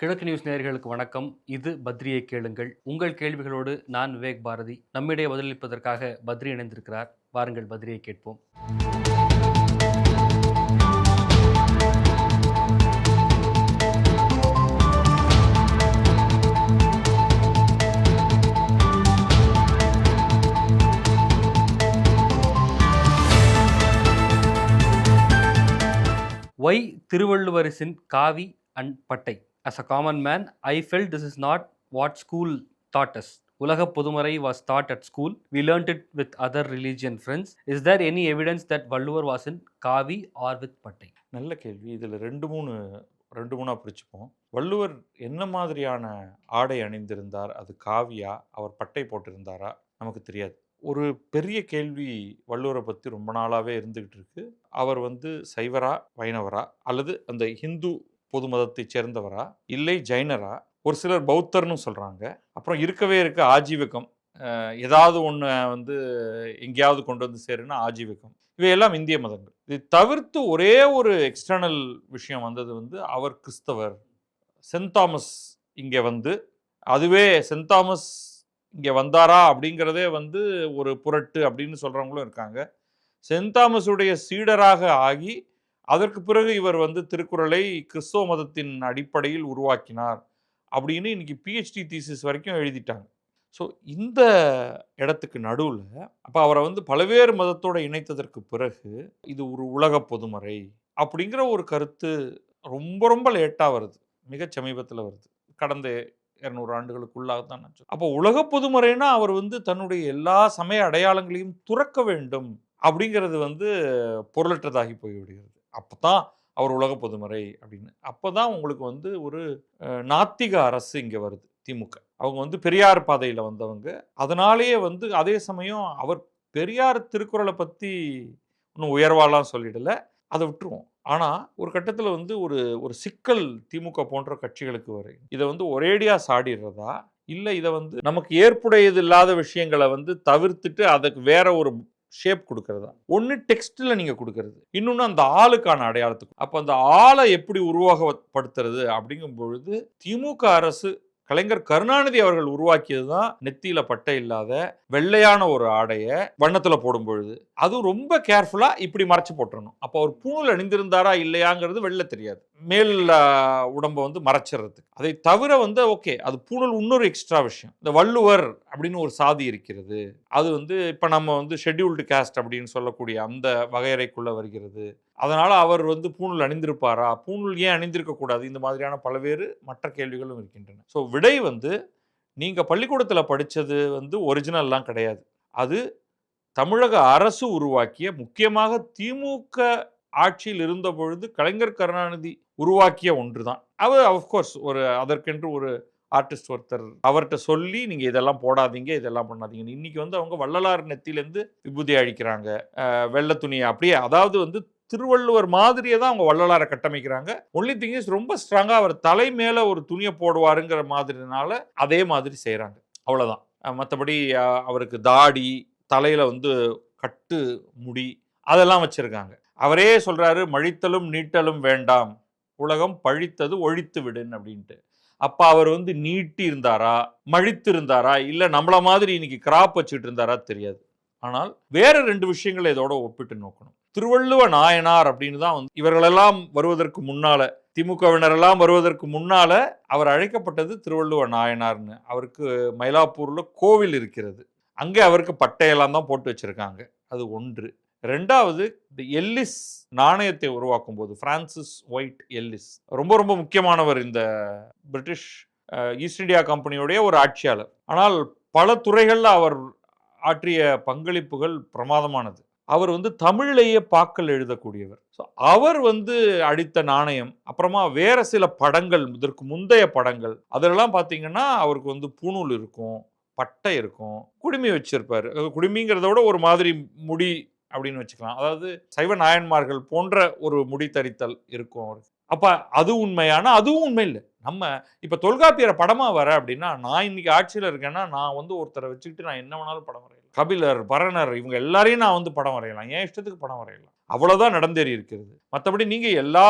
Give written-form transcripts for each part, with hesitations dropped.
கிழக்கு நியூஸ் நேயர்களுக்கு வணக்கம். இது பத்ரியை கேளுங்கள். உங்கள் கேள்விகளோடு நான் விவேக் பாரதி. நம்மிடையே பதிலளிப்பதற்காக பத்ரி இணைந்திருக்கிறார். வாருங்கள் பத்ரியை கேட்போம். ஒய் திருவள்ளுவர் இஸ் இன் காவி அண்ட் பட்டை? As a common man, I felt this is not what school taught us. உலக பொதுமறை was taught at school. We learnt it with other religion friends. Is there any evidence that Valluvar was in காவி or with பட்டை? நல்ல கேள்வி. இதில் ரெண்டு மூணாக பிரிச்சுப்போம். வள்ளுவர் என்ன மாதிரியான ஆடை அணிந்திருந்தார்? அது காவியா, அவர் பட்டை போட்டிருந்தாரா? நமக்கு தெரியாது. ஒரு பெரிய கேள்வி வள்ளுவரை பற்றி ரொம்ப நாளாகவே இருந்துகிட்டு இருக்கு. அவர் சைவரா, வைணவரா, அல்லது அந்த ஹிந்து பொது மதத்தைச் சேர்ந்தவரா, இல்லை ஜைனரா, ஒரு சிலர் பௌத்தர்னு சொல்கிறாங்க. அப்புறம் இருக்கவே இருக்க ஆஜீவகம், ஏதாவது ஒன்று எங்கேயாவது கொண்டு வந்து சேருன்னா ஆஜீவகம். இவையெல்லாம் இந்திய மதங்கள். இதை தவிர்த்து ஒரே ஒரு எக்ஸ்டர்னல் விஷயம் வந்தது அவர் கிறிஸ்தவர். சென்ட் தாமஸ் இங்கே அதுவே சென்ட் தாமஸ் இங்கே வந்தாரா அப்படிங்கிறதே ஒரு புரட்டு அப்படின்னு சொல்கிறவங்களும் இருக்காங்க. சென்ட் தாமஸுடைய சீடராக ஆகி அதற்கு பிறகு இவர் திருக்குறளை கிறிஸ்தவ மதத்தின் அடிப்படையில் உருவாக்கினார் அப்படின்னு இன்னைக்கு பிஹெச்டி தீசிஸ் வரைக்கும் எழுதிட்டாங்க. ஸோ இந்த இடத்துக்கு நடுவில் அப்போ அவரை பல்வேறு மதத்தோடு இணைத்ததற்கு பிறகு இது ஒரு உலக பொதுமறை அப்படிங்கிற ஒரு கருத்து ரொம்ப ரொம்ப லேட்டாக வருது. மிக சமீபத்தில் வருது. கடந்த 200 ஆண்டுகளுக்குள்ளாக தான். அப்போ உலக பொதுமறைனா அவர் தன்னுடைய எல்லா சமய அடையாளங்களையும் துறக்க வேண்டும் அப்படிங்கிறது பொருளற்றதாகி போய்விடுகிறது. அப்போ தான் அவர் உலக பொதுமறை அப்படின்னு. அப்போ தான் உங்களுக்கு ஒரு நாத்திக அரசு இங்கே வருது. திமுக அவங்க பெரியார் பாதையில் வந்தவங்க. அதனாலேயே அதே சமயம் அவர் பெரியார் திருக்குறளை பற்றி இன்னும் உயர்வாலாம் சொல்லிடலை, அதை விட்டுருவோம். ஆனால் ஒரு கட்டத்தில் ஒரு சிக்கல் திமுக போன்ற கட்சிகளுக்கு வரும். இதை ஒரேடியாக சாடிடுறதா, இல்லை இதை நமக்கு ஏற்புடையது இல்லாத விஷயங்களை தவிர்த்துட்டு அதுக்கு வேற ஒரு ஷேப் கொடுக்கறதா? ஒன்று டெக்ஸ்டில் நீங்கள் கொடுக்கறது, இன்னொன்று அந்த ஆளுக்கான அடையாளத்துக்கு. அப்போ அந்த ஆளை எப்படி உருவகப்படுத்துறது அப்படிங்கும் பொழுது திமுக அரசு கலைஞர் கருணாநிதி அவர்கள் உருவாக்கியது தான் நெத்தியில பட்டை இல்லாத வெள்ளையான ஒரு ஆடையை வண்ணத்தில் போடும் பொழுது அதுவும் ரொம்ப கேர்ஃபுல்லாக இப்படி மறைச்சு போட்டுறணும். அப்போ அவர் பூணூல் அணிந்திருந்தாரா இல்லையாங்கிறது வெளில தெரியாது, மேல் உடம்பை மறைச்சிடுறதுக்கு. அதை தவிர ஓகே, அது பூணூல் இன்னொரு எக்ஸ்ட்ரா விஷயம். இந்த வள்ளுவர் அப்படின்னு ஒரு சாதி இருக்கிறது, அது இப்போ நம்ம ஷெட்யூல்டு காஸ்ட் அப்படின்னு சொல்லக்கூடிய அந்த வகையறைக்குள்ளே வருகிறது. அதனால் அவர் பூணூல் அணிந்திருப்பாரா, பூணூல் ஏன் அணிந்திருக்கக்கூடாது, இந்த மாதிரியான பல்வேறு மற்ற கேள்விகளும் இருக்கின்றன. ஸோ விடை நீங்கள் பள்ளிக்கூடத்தில் படித்தது ஒரிஜினல்லாம் கிடையாது. அது தமிழக அரசு உருவாக்கிய, முக்கியமாக திமுக ஆட்சியில் இருந்த பொழுது கலைஞர் கருணாநிதி உருவாக்கிய ஒன்று தான். அவர் அஃப்கோர்ஸ் அதற்கென்று ஒரு ஆர்டிஸ்ட் ஒருத்தர் அவர்கிட்ட சொல்லி நீங்கள் இதெல்லாம் போடாதீங்க, இதெல்லாம் பண்ணாதீங்க. இன்னைக்கு அவங்க வள்ளலார் நெத்திலேருந்து விபூதி அழிக்கிறாங்க, வெள்ளை துணியை அப்படியே, அதாவது திருவள்ளுவர் மாதிரியே தான் அவங்க வள்ளலாரை கட்டமைக்கிறாங்க. ஒன்லி திங் இஸ் ரொம்ப ஸ்ட்ராங்காக அவர் தலை மேலே ஒரு துணியை போடுவாருங்கிற மாதிரினால அதே மாதிரி செய்கிறாங்க, அவ்வளோதான். மற்றபடி அவருக்கு தாடி, தலையில் கட்டு முடி அதெல்லாம் வச்சுருக்காங்க. அவரே சொல்கிறாரு, மழித்தலும் நீட்டலும் வேண்டாம், உலகம் பழித்தது ஒழித்து விடுன்னு அப்படின்ட்டு. அப்போ அவர் நீட்டி இருந்தாரா, மழித்து இருந்தாரா, இல்லை நம்மள மாதிரி இன்னைக்கு கிராப் வச்சுட்டு இருந்தாரா தெரியாது. ஆனால் வேற 2 விஷயங்களை இதோட ஒப்பிட்டு நோக்கணும். திருவள்ளுவ நாயனார் அப்படின்னு தான் இவர்களெல்லாம் வருவதற்கு முன்னால, திமுகவினரெல்லாம் வருவதற்கு முன்னால அவர் அழைக்கப்பட்டது திருவள்ளுவ நாயனார்னு. அவருக்கு மயிலாப்பூர்ல கோவில் இருக்கிறது, அங்கே அவருக்கு பட்டையெல்லாம் தான் போட்டு வச்சிருக்காங்க. அது ஒன்று. 2வது, இந்த எல்லிஸ் நாணயத்தை உருவாக்கும் போது பிரான்சிஸ் ஒயிட் எல்லிஸ் ரொம்ப ரொம்ப முக்கியமானவர். இந்த பிரிட்டிஷ் ஈஸ்ட் இந்தியா கம்பெனியுடைய ஒரு ஆட்சியாளர். ஆனால் பல துறைகளில் அவர் ஆற்றிய பங்களிப்புகள் பிரமாதமானது. அவர் தமிழிலேயே பாக்கள் எழுதக்கூடியவர். ஸோ அவர் அடித்த நாணயம், அப்புறமா வேற சில படங்கள், இதற்கு முந்தைய படங்கள், அதெல்லாம் பார்த்தீங்கன்னா அவருக்கு பூணூல் இருக்கும், பட்டை இருக்கும், குடுமி வச்சிருப்பாரு. குடுமிங்கிறத விட ஒரு மாதிரி முடி அப்படின்னு வச்சுக்கலாம். அதாவது சைவ நாயன்மார்கள் போன்ற ஒரு முடி தரித்தல் இருக்கும் அவருக்கு. அப்போ அது உண்மையான, அதுவும் உண்மை இல்லை. நம்ம இப்போ தொல்காப்பியரை படமாக வர அப்படின்னா, நான் இன்னைக்கு ஆட்சியில் இருக்கேன்னா நான் ஒருத்தரை வச்சுக்கிட்டு நான் என்ன வேணாலும் படம் வரையலாம். கபிலர், பரணர் இவங்க எல்லாரையும் நான் வந்து படம் வரையலாம். என் இஷ்டத்துக்கு படம் வரையலாம். அவ்வளவுதான் நடந்தேறி இருக்கிறது. மற்றபடி நீங்க எல்லா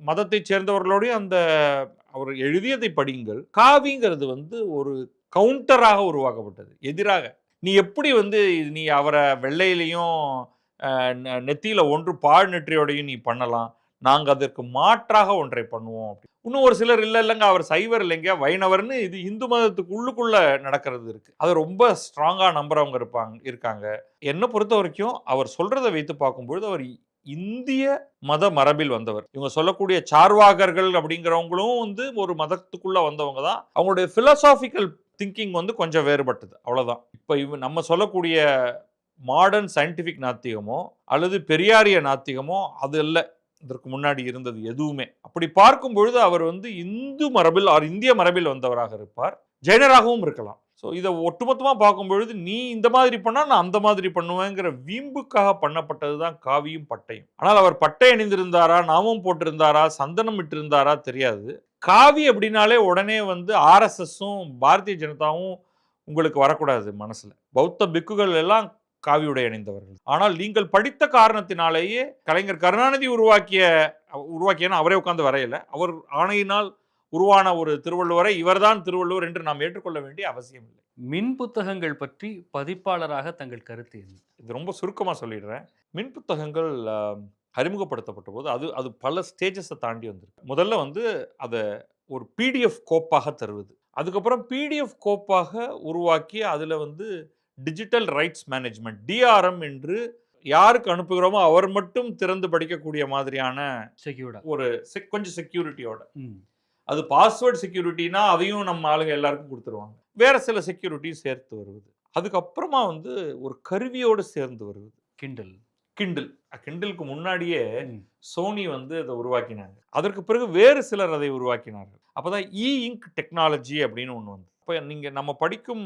மதத்தை சேர்ந்தவர்களோடையும் அந்த அவர் எழுதியதை படியுங்கள். காவிங்கிறது வந்து ஒரு கவுண்டராக உருவாக்கப்பட்டது, எதிராக. நீ எப்படி வந்து நீ அவரை வெள்ளையிலையும் நெத்தியில ஒன்று பால் நெற்றியோடையும் நீ பண்ணலாம். நாங்க அதற்கு மாற்றாக ஒன்றை பண்ணுவோம். இன்னும் ஒரு சிலர் இல்லைங்க அவர் சைவர் இல்லைங்க வைணவர்னு இது இந்து மதத்துக்கு உள்ளுக்குள்ள நடக்கிறது இருக்கு. அதை ரொம்ப ஸ்ட்ராங்கா நம்புறவங்க இருக்காங்க. என்னை பொறுத்த வரைக்கும் அவர் சொல்றதை வைத்து பார்க்கும்பொழுது அவர் இந்திய மத மரபில் வந்தவர். இவங்க சொல்லக்கூடிய சார்வாகர்கள் அப்படிங்கிறவங்களும் வந்து ஒரு மதத்துக்குள்ள வந்தவங்க தான். அவங்களுடைய பிலோசாபிக்கல் திங்கிங் வந்து கொஞ்சம் வேறுபட்டது, அவ்வளவுதான். இப்ப நம்ம சொல்லக்கூடிய மாடர்ன் சயின்டிபிக் நாத்திகமோ அல்லது பெரியாரிய நாத்திகமோ அது அல்ல இதற்கு முன்னாடி இருந்தது எதுவுமே. அப்படி பார்க்கும் பொழுது அவர் வந்து இந்து மரபில் இந்திய மரபில் வந்தவராக இருப்பார். ஜெயினராகவும் இருக்கலாம். ஸோ இதை ஒட்டுமொத்தமாக பார்க்கும் பொழுது நீ இந்த மாதிரி பண்ணால் நான் அந்த மாதிரி பண்ணுவேங்கிற வீம்புக்காக பண்ணப்பட்டது தான் காவியும் பட்டையும். ஆனால் அவர் பட்டை அணிந்திருந்தாரா, நாமும் போட்டிருந்தாரா, சந்தனம் இட்டிருந்தாரா தெரியாது. காவி அப்படின்னாலே உடனே வந்து ஆர்எஸ்எஸும் பாரதிய ஜனதாவும் உங்களுக்கு வரக்கூடாது மனசுல. பௌத்த பிக்குகள் எல்லாம் காவி உடை அணிந்தவர்கள். ஆனால் நீங்கள் படித்த காரணத்தினாலேயே கலைஞர் கருணாநிதி உருவாக்கிய அவரே உட்கார்ந்து வரையல. அவர் ஆணையினால் உருவான ஒரு திருவள்ளுவரை இவர்தான் திருவள்ளுவர் என்று நாம் ஏற்றுக்கொள்ள வேண்டிய அவசியம் இல்லை. மின் புத்தகங்கள் பற்றி பதிப்பாளராக தங்கள் கருத்து என்ன? இது ரொம்ப சுருக்கமாக சொல்லிடுறேன். மின் புத்தகங்கள் அறிமுகப்படுத்தப்பட்ட போது அது பல ஸ்டேஜஸை தாண்டி வந்திருக்கு. முதல்ல வந்து அதை ஒரு பிடிஎஃப் கோப்பாக தருவது, அதுக்கப்புறம் பிடிஎஃப் கோப்பாக உருவாக்கி அதில் வந்து டிஜிட்டல் ரைட்ஸ் மேனேஜ்மெண்ட் டிஆர்எம் என்று யாருக்கு அனுப்புகிறோமோ அவர் மட்டும் திறந்து படிக்கக்கூடிய மாதிரியான ஒரு கொஞ்சம் செக்யூரிட்டியோட, அது பாஸ்வேர்டு செக்யூரிட்டினா அதையும் நம்ம ஆளுங்க எல்லாருக்கும் கொடுத்துருவாங்க. வேற சில செக்யூரிட்டி சேர்த்து வருவது, அதுக்கப்புறமா வந்து ஒரு கருவியோடு சேர்ந்து வருவது. கிண்டிலுக்கு முன்னாடியே சோனி வந்து அதை உருவாக்கினாங்க. அதற்கு பிறகு வேறு சிலர் அதை உருவாக்கினார்கள். அப்போதான் இங்க் டெக்னாலஜி அப்படின்னு ஒன்று வந்து, இப்போ நீங்கள் நம்ம படிக்கும்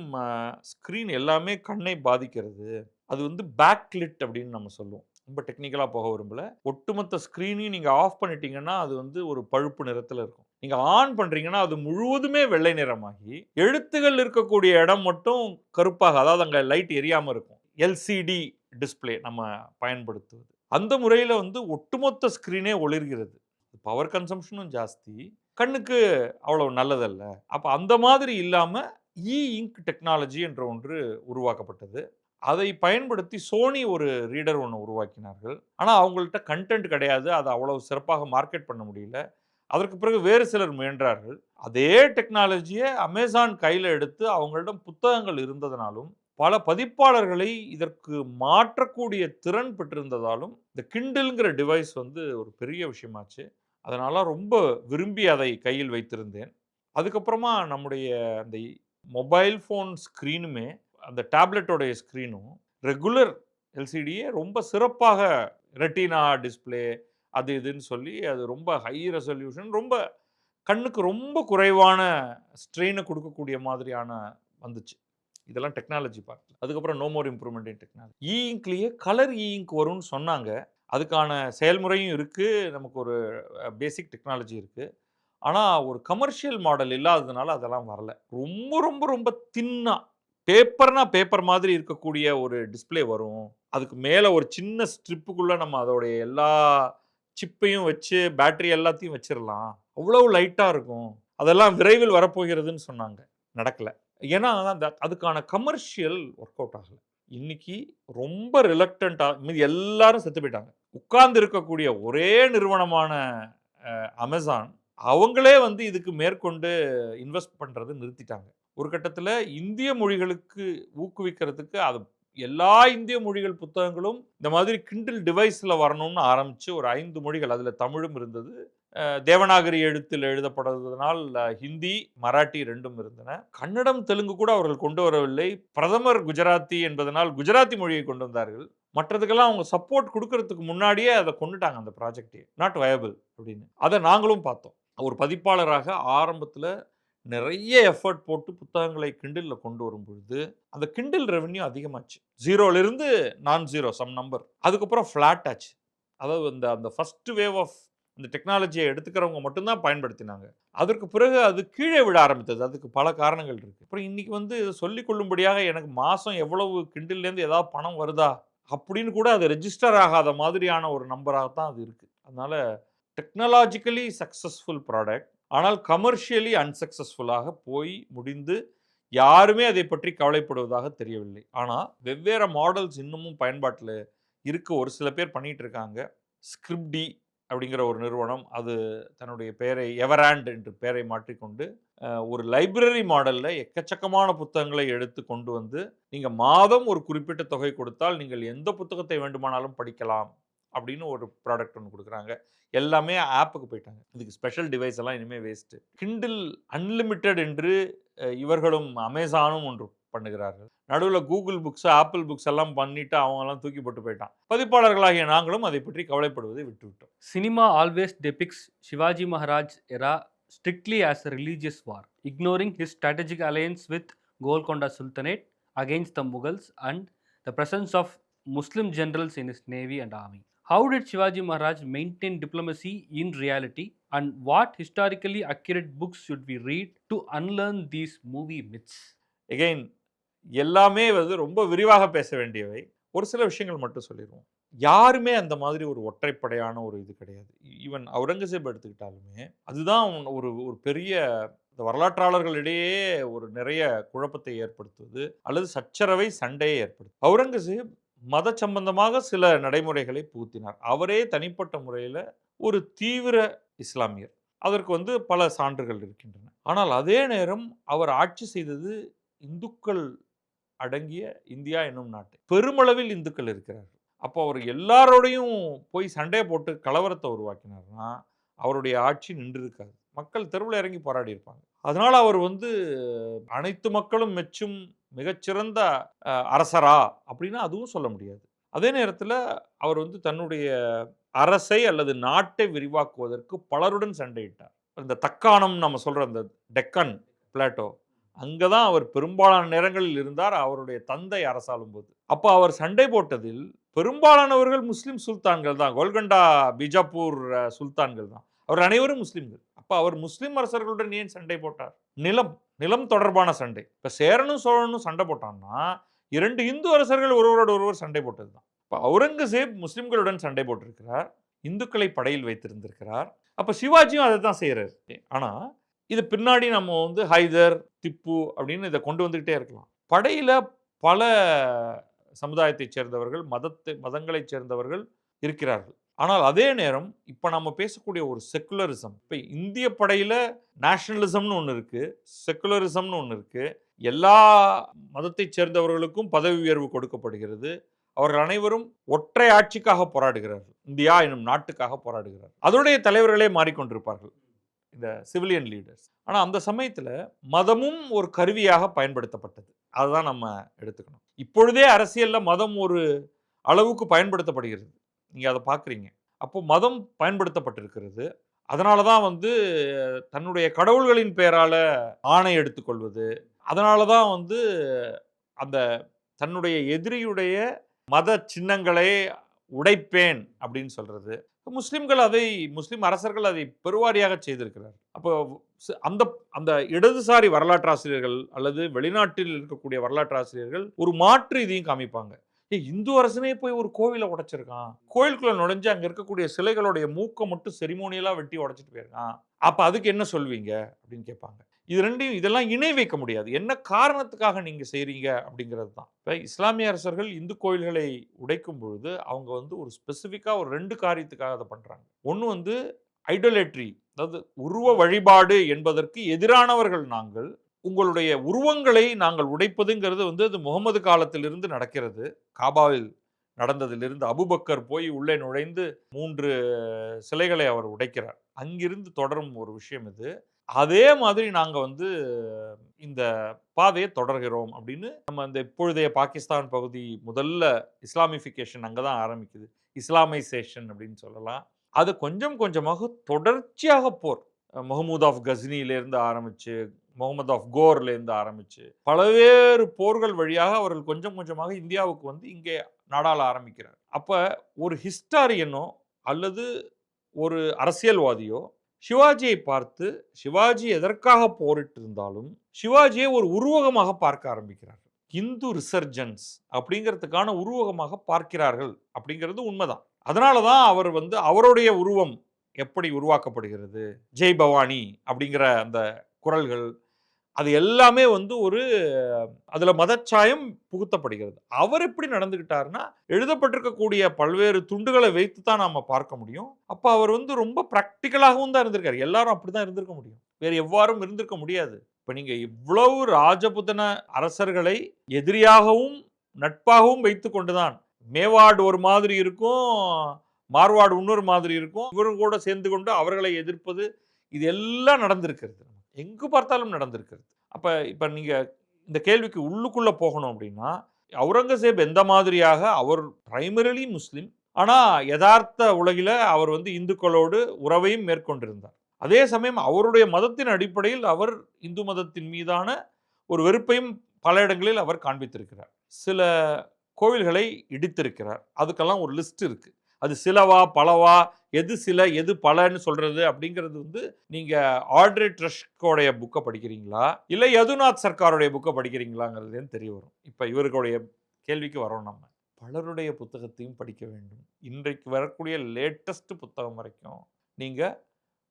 ஸ்க்ரீன் எல்லாமே கண்ணை பாதிக்கிறது. அது வந்து பேக்லிட் அப்படின்னு நம்ம சொல்லுவோம். ரொம்ப டெக்னிக்கலாக போக விரும்பல. ஒட்டுமொத்த ஸ்க்ரீனையும் நீங்கள் ஆஃப் பண்ணிட்டீங்கன்னா அது வந்து ஒரு பழுப்பு நிறத்தில் இருக்கும். நீங்கள் ஆன் பண்ணுறீங்கன்னா அது முழுவதுமே வெள்ளை நிறமாகி எழுத்துகள் இருக்கக்கூடிய இடம் மட்டும் கருப்பாக, அதாவது அங்கே லைட் எரியாமல் இருக்கும். எல்சிடி டிஸ்பிளே நம்ம பயன்படுத்துவது. அந்த முறையில் வந்து ஒட்டுமொத்த ஸ்க்ரீனே ஒளிர்கிறது. பவர் கன்சம்ஷனும் ஜாஸ்தி, கண்ணுக்கு அவ்வளோ நல்லதல்ல. அப்போ அந்த மாதிரி இல்லாமல் இங்க் டெக்னாலஜி என்ற ஒன்று உருவாக்கப்பட்டது. அதை பயன்படுத்தி சோனி ஒரு ரீடர் ஒன்று உருவாக்கினார்கள். ஆனால் அவங்கள்ட்ட கண்டென்ட் கிடையாது, அதை அவ்வளவு சிறப்பாக மார்க்கெட் பண்ண முடியல. அதற்கு பிறகு வேறு சிலர் முயன்றார்கள். அதே டெக்னாலஜியை அமேசான் கையில் எடுத்து அவங்களிடம் புத்தகங்கள் இருந்ததனாலும் பல பதிப்பாளர்களை இதற்கு மாற்றக்கூடிய திறன் பெற்றிருந்ததாலும் இந்த கிண்டில்ங்கிற டிவைஸ் வந்து ஒரு பெரிய விஷயமாச்சு. அதனால ரொம்ப விரும்பி அதை கையில் வைத்திருந்தேன். அதுக்கப்புறமா நம்முடைய அந்த மொபைல் ஃபோன் ஸ்க்ரீனுமே அந்த டேப்லெட்டோடைய ஸ்க்ரீனும் ரெகுலர் எல்சிடியே ரொம்ப சிறப்பாக ரெட்டினா டிஸ்பிளே அது இதுன்னு சொல்லி அது ரொம்ப ஹை ரெசல்யூஷன், ரொம்ப கண்ணுக்கு ரொம்ப குறைவான ஸ்ட்ரெயினை கொடுக்கக்கூடிய மாதிரியான வந்துச்சு. இதெல்லாம் டெக்னாலஜி பார்த்து. அதுக்கப்புறம் no more improvement in technology. இங்க்லேயே கலர் இங்க் வரும்னு சொன்னாங்க. அதுக்கான செயல்முறையும் இருக்குது, நமக்கு ஒரு பேசிக் டெக்னாலஜி இருக்குது. ஆனால் ஒரு கமர்ஷியல் மாடல் இல்லாததுனால அதெல்லாம் வரல. ரொம்ப ரொம்ப ரொம்ப தின்னா பேப்பர் மாதிரி இருக்கக்கூடிய ஒரு டிஸ்பிளே வரும். அதுக்கு மேலே ஒரு சின்ன ஸ்ட்ரிப்புக்குள்ளே நம்ம அதோடைய எல்லா சிப்பையும் வச்சு பேட்டரி எல்லாத்தையும் வச்சிடலாம். அவ்வளவு லைட்டாக இருக்கும். அதெல்லாம் விரைவில் வரப்போகிறதுன்னு சொன்னாங்க. நடக்கலை. ஏன்னா அதுக்கான கமர்ஷியல் ஒர்க் அவுட் ஆகலை. இன்னைக்கு ரொம்ப ரிலக்டண்ட்டாக மீது எல்லாரும் செத்து போயிட்டாங்க. உட்கார்ந்து இருக்கக்கூடிய ஒரே நிறுவனமான அமேசான் அவங்களே வந்து இதுக்கு மேற்கொண்டு இன்வெஸ்ட் பண்ணுறது நிறுத்திட்டாங்க. ஒரு கட்டத்தில் இந்திய மொழிகளுக்கு ஊக்குவிக்கிறதுக்கு அது எல்லா இந்திய மொழிகள் புத்தகங்களும் இந்த மாதிரி கிண்டில் டிவைஸில் வரணும்னு ஆரம்பித்து ஒரு 5 மொழிகள், அதில் தமிழும் இருந்தது, தேவநாகரி எழுத்தில் எழுதப்படுவதனால் ஹிந்தி மராட்டி 2ம் இருந்தன. கன்னடம் தெலுங்கு கூட அவர்கள் கொண்டு வரவில்லை. பிரதமர் குஜராத்தி என்பதனால் குஜராத்தி மொழியை கொண்டு வந்தார்கள். மற்றதுக்கெல்லாம் அவங்க சப்போர்ட் கொடுக்கறதுக்கு முன்னாடியே அதை கொண்டுட்டாங்க, அந்த ப்ராஜெக்டே நாட் வயபிள் அப்படின்னு. அதை நாங்களும் பார்த்தோம். ஒரு பதிப்பாளராக ஆரம்பத்தில் நிறைய எஃபர்ட் போட்டு புத்தகங்களை கிண்டிலில் கொண்டு வரும் பொழுது அந்த கிண்டில் ரெவென்யூ அதிகமாச்சு. 0லிருந்து நான் 0 சம் நம்பர். அதுக்கப்புறம் ஃப்ளாட் ஆச்சு. அதாவது அந்த ஃபர்ஸ்ட் வேவ் ஆஃப் அந்த டெக்னாலஜியை எடுத்துக்கிறவங்க மட்டும்தான் பயன்படுத்தினாங்க. அதற்கு பிறகு அது கீழே விழ ஆரம்பித்தது. அதுக்கு பல காரணங்கள் இருக்கு. அப்புறம் இன்னைக்கு வந்து சொல்லிக் கொள்ளும்படியாக எனக்கு மாசம் எவ்வளவு கிண்டில்லேருந்து ஏதாவது பணம் வருதா? அப்படின்னு கூட அது ரெஜிஸ்டர் ஆகாத மாதிரியான ஒரு நம்பராக தான் அது இருக்கு. அதனால டெக்னாலாஜிக்கலி சக்சஸ்ஃபுல் ப்ராடக்ட். ஆனால் கமர்ஷியலி அன்சக்சஸ்ஃபுல்லாக போய் முடிந்து யாருமே அதை பற்றி கவலைப்படுவதாக தெரியவில்லை. ஆனா வெவ்வேறு மாடல்ஸ் இன்னமும் பயன்பாட்டில இருக்கு. ஒரு சில பேர் பண்ணிட்டு இருக்காங்க. ஸ்கிரிப்டி அப்படிங்கிற ஒரு நிறுவனம் அது தன்னுடைய பெயரை எவராண்ட் என்று பெயரை மாற்றிக்கொண்டு ஒரு லைப்ரரி மாடல்ல எக்கச்சக்கமான புத்தகங்களை எடுத்து கொண்டு வந்து நீங்க மாதம் ஒரு குறிப்பிட்ட தொகை கொடுத்தால் நீங்கள் எந்த புத்தகத்தை வேண்டுமானாலும் படிக்கலாம் அப்படின்னு ஒரு ப்ராடக்ட் ஒன்று கொடுக்குறாங்க. எல்லாமே ஆப்புக்கு போயிட்டாங்க. இதுக்கு ஸ்பெஷல் டிவைஸ் எல்லாம் இனிமே வேஸ்ட். கிண்டில் அன்லிமிட்டெட் என்று இவர்களும் அமேசானும் ஒன்று பண்ணுகிறார்கள். நடுவுல கூகுள் புக்ஸ், ஆப்பிள் புக்ஸ் எல்லாம் பண்ணிட்டு அவங்கலாம் தூக்கி போட்டு போயிட்டான். பதிப்பாளர்களாகிய நாங்களும் அதை பற்றி கவலைப்படுவதை விட்டுவிட்டோம். Cinema always depicts Shivaji Maharaj era strictly as a religious war, ignoring his strategic alliance with Golconda Sultanate against the Mughals and the presence of Muslim generals in his navy and army. How did Shivaji Maharaj maintain diplomacy in reality, and what historically accurate books should we read to unlearn these movie myths? Again எல்லாமே வந்து ரொம்ப விரிவாக பேச வேண்டியவை. ஒரு சில விஷயங்கள் மட்டும் சொல்லிருவோம். யாருமே அந்த மாதிரி ஒரு ஒற்றைப்படையான ஒரு இது கிடையாது. ஈவன் அவுரங்கசீப் எடுத்துக்கிட்டாலுமே, அதுதான் ஒரு ஒரு பெரிய இந்த வரலாற்றாளர்களிடையே ஒரு நிறைய குழப்பத்தை ஏற்படுத்துவது, அல்லது சச்சரவை, சண்டையை ஏற்படுத்தும். அவுரங்கசீப் மத சம்பந்தமாக சில நடைமுறைகளை புகுத்தினார். அவரே தனிப்பட்ட முறையில ஒரு தீவிர இஸ்லாமியர். அதற்கு வந்து பல சான்றுகள் இருக்கின்றன. ஆனால் அதே நேரம் அவர் ஆட்சி செய்தது இந்துக்கள் அடங்கிய இந்தியா என்னும் நாட்டு. பெருமளவில் இந்துக்கள் இருக்கிறார்கள். அப்போ அவர் எல்லாரோடையும் போய் சண்டை போட்டு கலவரத்தை உருவாக்கினார்னா, அவருடைய ஆட்சி நின்றிருக்காது. மக்கள் தெருவுல இறங்கி போராடி இருப்பாங்க. அதனால அவர் வந்து அனைத்து மக்களும் மெச்சும் மிகச்சிறந்த அரசரா அப்படின்னா அதுவும் சொல்ல முடியாது. அதே நேரத்தில அவர் வந்து தன்னுடைய அரசை அல்லது நாட்டை விரிவாக்குவதற்கு பலருடன் சண்டையிட்டார். இந்த தக்காணம் நம்ம சொல்ற அந்த டெக்கன் பிளாட்டோ அங்க தான் அவர் பெரும்பாலான நேரங்களில் இருந்தார். அவருடைய தந்தை அரசாளும்போது. அப்ப அவர் சண்டை போட்டதில் பெரும்பாலானவர்கள் முஸ்லிம் சுல்தான்கள் தான். கோல்கொண்டா, பிஜாப்பூர் சுல்தான்கள் தான். அவர்கள் அனைவரும் முஸ்லிம்கள். அப்ப அவர் முஸ்லிம் அரசர்களுடன் ஏன் சண்டை போட்டார்? நிலம் தொடர்பான சண்டை. இப்ப சேரனும் சோழனும் சண்டை போட்டான்னா, 2 இந்து அரசர்கள் ஒருவரோடு ஒருவர் சண்டை போட்டது தான். இப்ப அவுரங்கசீப் முஸ்லிம்களுடன் சண்டை போட்டிருக்கிறார். இந்துக்களை படையில் வைத்திருந்திருக்கிறார். அப்ப சிவாஜியும் அதை தான் செய்றாரு. ஆனா, இது பின்னாடி நம்ம வந்து ஹைதர், திப்பு அப்படின்னு இதை கொண்டு வந்துகிட்டே இருக்கலாம். படையில பல சமுதாயத்தைச் சேர்ந்தவர்கள், மதங்களைச் சேர்ந்தவர்கள் இருக்கிறார்கள். ஆனால் அதே நேரம் இப்ப நம்ம பேசக்கூடிய ஒரு செக்குலரிசம். இப்ப இந்திய படையில நேஷனலிசம்னு ஒண்ணு இருக்கு, செக்குலரிசம்னு ஒண்ணு இருக்கு. எல்லா மதத்தைச் சேர்ந்தவர்களுக்கும் பதவி உயர்வு கொடுக்கப்படுகிறது. அவர்கள் அனைவரும் ஒற்றை ஆட்சிக்காக போராடுகிறார்கள். இந்தியா என்னும் நாட்டுக்காக போராடுகிறார்கள். அதோடைய தலைவர்களே மாறிக்கொண்டிருப்பார்கள். இந்த சிவிலியன் லீடர்ஸ். ஆனா அந்த சமயத்துல மதமும் ஒரு கருவியாக பயன்படுத்தப்பட்டது. அதுதான் நம்ம எடுத்துக்கணும். இப்பொழுதே அரசியல்ல மதம் ஒரு அளவுக்கு பயன்படுத்தப்படுகிறது. நீங்க அதை பார்க்குறீங்க. அப்போ மதம் பயன்படுத்தப்பட்டிருக்கிறது. அதனால தான் வந்து தன்னுடைய கடவுள்களின் பெயரால ஆணை எடுத்துக்கொள்வது. அதனால தான் வந்து அந்த தன்னுடைய எதிரியுடைய மத சின்னங்களை உடைப்பேன் அப்படின்னு சொல்றது. முஸ்லிம் அரசர்கள் அதை பெருவாரியாக செய்திருக்கிறார். அப்போ அந்த அந்த இடதுசாரி வரலாற்றாசிரியர்கள் அல்லது வெளிநாட்டில் இருக்கக்கூடிய வரலாற்றாசிரியர்கள் ஒரு மாற்று இதையும் காமிப்பாங்க. இந்து அரசனே போய் ஒரு கோவிலை உடைச்சிருக்கான். கோயிலுக்குள்ள நுழைஞ்சு அங்க இருக்கக்கூடிய சிலைகளுடைய மூக்கை மட்டும் செரிமோனியலா வெட்டி உடைச்சிட்டு போயிருக்கான். அப்ப அதுக்கு என்ன சொல்வீங்க அப்படின்னு கேட்பாங்க. இதெல்லாம் இணை வைக்க முடியாது. என்ன காரணத்துக்காக நீங்க செய்றீங்க அப்படிங்கிறது தான். இப்ப இஸ்லாமிய அரசர்கள் இந்து கோயில்களை உடைக்கும் பொழுது அவங்க வந்து ஒரு ஸ்பெசிஃபிக்கா ஒரு 2 காரியத்துக்காக அதை பண்றாங்க. ஒண்ணு வந்து ஐடோலேட்ரி, அதாவது உருவ வழிபாடு என்பதற்கு எதிரானவர்கள் நாங்கள். உங்களுடைய உருவங்களை நாங்கள் உடைப்பதுங்கிறது வந்து அது முகமது காலத்திலிருந்து நடக்கிறது. காபாவில் நடந்ததிலிருந்து அபூபக்கர் போய் உள்ளே நுழைந்து 3 சிலைகளை அவர் உடைக்கிறார். அங்கிருந்து தொடரும் ஒரு விஷயம் இது. அதே மாதிரி நாங்க வந்து இந்த பாதையை தொடர்கிறோம் அப்படின்னு நம்ம இந்த இப்பொழுதைய பாகிஸ்தான் பகுதி முதல்ல இஸ்லாமிஃபிகேஷன் அங்கே தான் ஆரம்பிக்குது. இஸ்லாமைசேஷன் அப்படின்னு சொல்லலாம். அது கொஞ்சம் கொஞ்சமாக தொடர்ச்சியாக போர். முகமது ஆஃப் கஸ்னியிலேருந்து ஆரம்பிச்சு, முகமது ஆஃப் கோர்லேருந்து ஆரம்பிச்சு பல்வேறு போர்கள் வழியாக அவர்கள் கொஞ்சம் கொஞ்சமாக இந்தியாவுக்கு வந்து இங்கே நாடாள ஆரம்பிக்கிறார். அப்போ ஒரு ஹிஸ்டாரியனோ அல்லது ஒரு அரசியல்வாதியோ சிவாஜியை பார்த்து சிவாஜி எதற்காக போரிட்டு இருந்தாலும் சிவாஜியை ஒரு உருவகமாக பார்க்க ஆரம்பிக்கிறார்கள். இந்து ரிசர்ஜன்ஸ் அப்படிங்கிறதுக்கான உருவகமாக பார்க்கிறார்கள் அப்படிங்கிறது உண்மைதான். அதனால தான் அவர் வந்து அவருடைய உருவம் எப்படி உருவாக்கப்படுகிறது, ஜெய் பவானி அப்படிங்கிற அந்த குரல்கள், அது எல்லாமே வந்து ஒரு அதுல மதச்சாயம் புகுத்தப்படுகிறது. அவர் எப்படி நடந்துகிட்டாருன்னா, எழுதப்பட்டிருக்கக்கூடிய பல்வேறு துண்டுகளை வைத்து தான் நாம பார்க்க முடியும். அப்ப அவர் வந்து ரொம்ப பிராக்டிகலாகவும் தான் இருந்திருக்காரு. எல்லாரும் அப்படிதான் இருந்திருக்க முடியும். வேறு எவ்வாறும் இருந்திருக்க முடியாது. இப்ப நீங்க இவ்வளவு ராஜபுதன அரசர்களை எதிரியாகவும் நட்பாகவும் வைத்துக் கொண்டுதான், மேவாடு ஒரு மாதிரி இருக்கும், மார்வாடு இன்னொரு மாதிரி இருக்கும். இவரும் கூட சேர்ந்து கொண்டு அவர்களை எதிர்ப்பது, இது எல்லாம் நடந்திருக்கிறது. எங்கு பார்த்தாலும் நடந்திருக்கிறது. அப்ப இப்ப நீங்க இந்த கேள்விக்கு உள்ளுக்குள்ள போகணும் அப்படின்னா, அவுரங்கசீப் எந்த மாதிரியாக, அவர் பிரைமரிலி முஸ்லிம், ஆனா யதார்த்த உலகில அவர் வந்து இந்துக்களோடு உறவையும் மேற்கொண்டிருந்தார். அதே சமயம் அவருடைய மதத்தின் அடிப்படையில் அவர் இந்து மதத்தின் மீதான ஒரு வெறுப்பையும் பல இடங்களில் அவர் காண்பித்திருக்கிறார். சில கோவில்களை இடித்திருக்கிறார். அதுக்கெல்லாம் ஒரு லிஸ்ட் இருக்கு. அது சிலவா பலவா, எது சில எது பலன்னு சொல்றது அப்படிங்கிறது வந்து நீங்க ஆட்ரே ட்ரஷ்கோடைய புக்கை படிக்கிறீங்களா, இல்லை யதுநாத் சர்க்காருடைய புக்கை படிக்கிறீங்களாங்கிறது தெரிய வரும். இப்போ இவர்களுடைய கேள்விக்கு வரோம். நம்ம பலருடைய புத்தகத்தையும் படிக்க வேண்டும். இன்றைக்கு வரக்கூடிய லேட்டஸ்ட் புத்தகம் வரைக்கும் நீங்க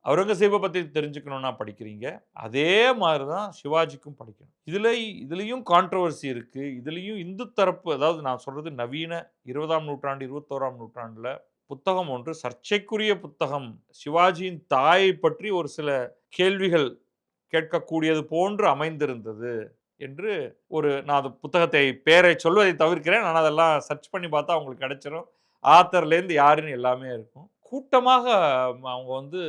அவுரங்கசீப்பை பற்றி தெரிஞ்சுக்கணும்னா படிக்கிறீங்க. அதே மாதிரி தான் சிவாஜிக்கும் படிக்கணும். இதுலேயும் கான்ட்ரவர்சி இருக்குது. இதுலேயும் இந்து தரப்பு, அதாவது நான் சொல்கிறது நவீன 20ஆம் நூற்றாண்டு 21ஆம் நூற்றாண்டில் புத்தகம் ஒன்று சர்ச்சைக்குரிய புத்தகம். சிவாஜியின் தாயை பற்றி ஒரு சில கேள்விகள் கேட்கக்கூடியது போன்று அமைந்திருந்தது என்று நான் அந்த புத்தகத்தை பேரை சொல்வதை தவிர்க்கிறேன். நான் அதெல்லாம் சர்ச் பண்ணி பார்த்தா உங்களுக்கு கிடைச்சிரும். ஆத்தர்லேருந்து யாருன்னு எல்லாமே இருக்கும். கூட்டமாக அவங்க வந்து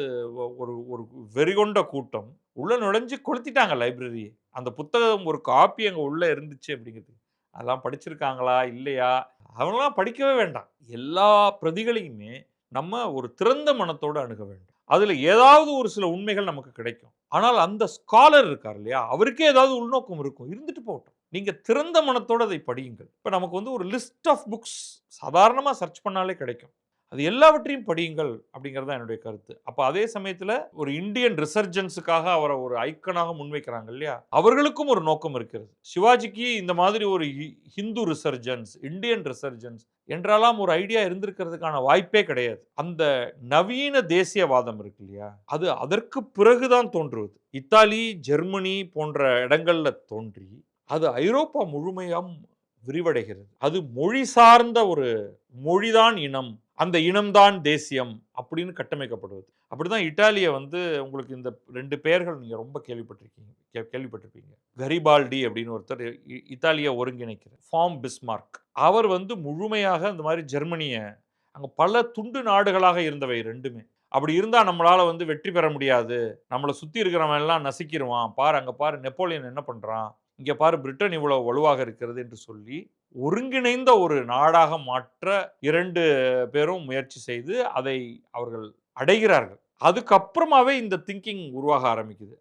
ஒரு ஒரு வெறிகொண்ட கூட்டம் உள்ள நுழைஞ்சு கொளுத்திட்டாங்க லைப்ரரியை. அந்த புத்தகம் ஒரு காப்பி அங்கே உள்ள இருந்துச்சு அப்படிங்கிறது. அதெல்லாம் படிச்சிருக்காங்களா இல்லையா, அவங்களாம் படிக்கவே வேண்டாம். எல்லா பிரதிகளையுமே நம்ம ஒரு திறந்த மனத்தோடு அணுக வேண்டும். அதுல ஏதாவது ஒரு சில உண்மைகள் நமக்கு கிடைக்கும். ஆனால் அந்த ஸ்காலர் இருக்கார் இல்லையா, அவருக்கே ஏதாவது உள்நோக்கம் இருக்கும், இருந்துட்டு போகட்டும். நீங்க திறந்த மனத்தோடு அதை படியுங்கள். இப்போ நமக்கு வந்து ஒரு லிஸ்ட் ஆஃப் புக்ஸ் சாதாரணமாக சர்ச் பண்ணாலே கிடைக்கும். அது எல்லாவற்றையும் படியுங்கள் அப்படிங்கிறது தான் என்னுடைய கருத்து. அப்போ அதே சமயத்தில் ஒரு இந்தியன் ரிசர்ஜன்ஸுக்காக அவரை ஒரு ஐக்கனாக முன்வைக்கிறாங்க இல்லையா, அவர்களுக்கும் ஒரு நோக்கம் இருக்கிறது. சிவாஜிக்கு இந்த மாதிரி ஒரு ஹிந்து ரிசர்ஜன்ஸ், இந்தியன் ரிசர்ஜன்ஸ் என்றெல்லாம் ஒரு ஐடியா இருந்திருக்கிறதுக்கான வாய்ப்பே கிடையாது. அந்த நவீன தேசியவாதம் இருக்கு இல்லையா, அது அதற்கு பிறகுதான் தோன்றுவது. இத்தாலி, ஜெர்மனி போன்ற இடங்கள்ல தோன்றி அது ஐரோப்பா முழுமையாம் விரிவடைகிறது. அது மொழி சார்ந்த ஒரு மொழிதான் இனம், அந்த இனம்தான் தேசியம் அப்படின்னு கட்டமைக்கப்படுவது. அப்படிதான் இட்டாலியை வந்து உங்களுக்கு இந்த 2 பெயர்கள் நீங்க ரொம்ப கேள்விப்பட்டிருப்பீங்க. கரிபால்டி அப்படின்னு ஒருத்தர் இத்தாலியை ஒருங்கிணைக்கிறார். ஃபார்ம் பிஸ்மார்க் அவர் வந்து முழுமையாக இந்த மாதிரி ஜெர்மனியை, அங்க பல துண்டு நாடுகளாக இருந்தவை ரெண்டுமே, அப்படி இருந்தா நம்மளால வந்து வெற்றி பெற முடியாது, நம்மளை சுத்தி இருக்கிறவன் எல்லாம் நசிக்கிடுவான், பாரு அங்க பாரு நெப்போலியன் என்ன பண்றான், இங்க பாரு பிரிட்டன் இவ்வளவு வலுவாக இருக்கிறது என்று சொல்லி ஒருங்கிணைந்த ஒரு நாடாக மாற்ற 2 பேரும் முயற்சி செய்து அதை அவர்கள் அடைகிறார்கள். அதுக்கப்புறமாவே இந்த திங்கிங் உருவாக ஆரம்பிக்குது.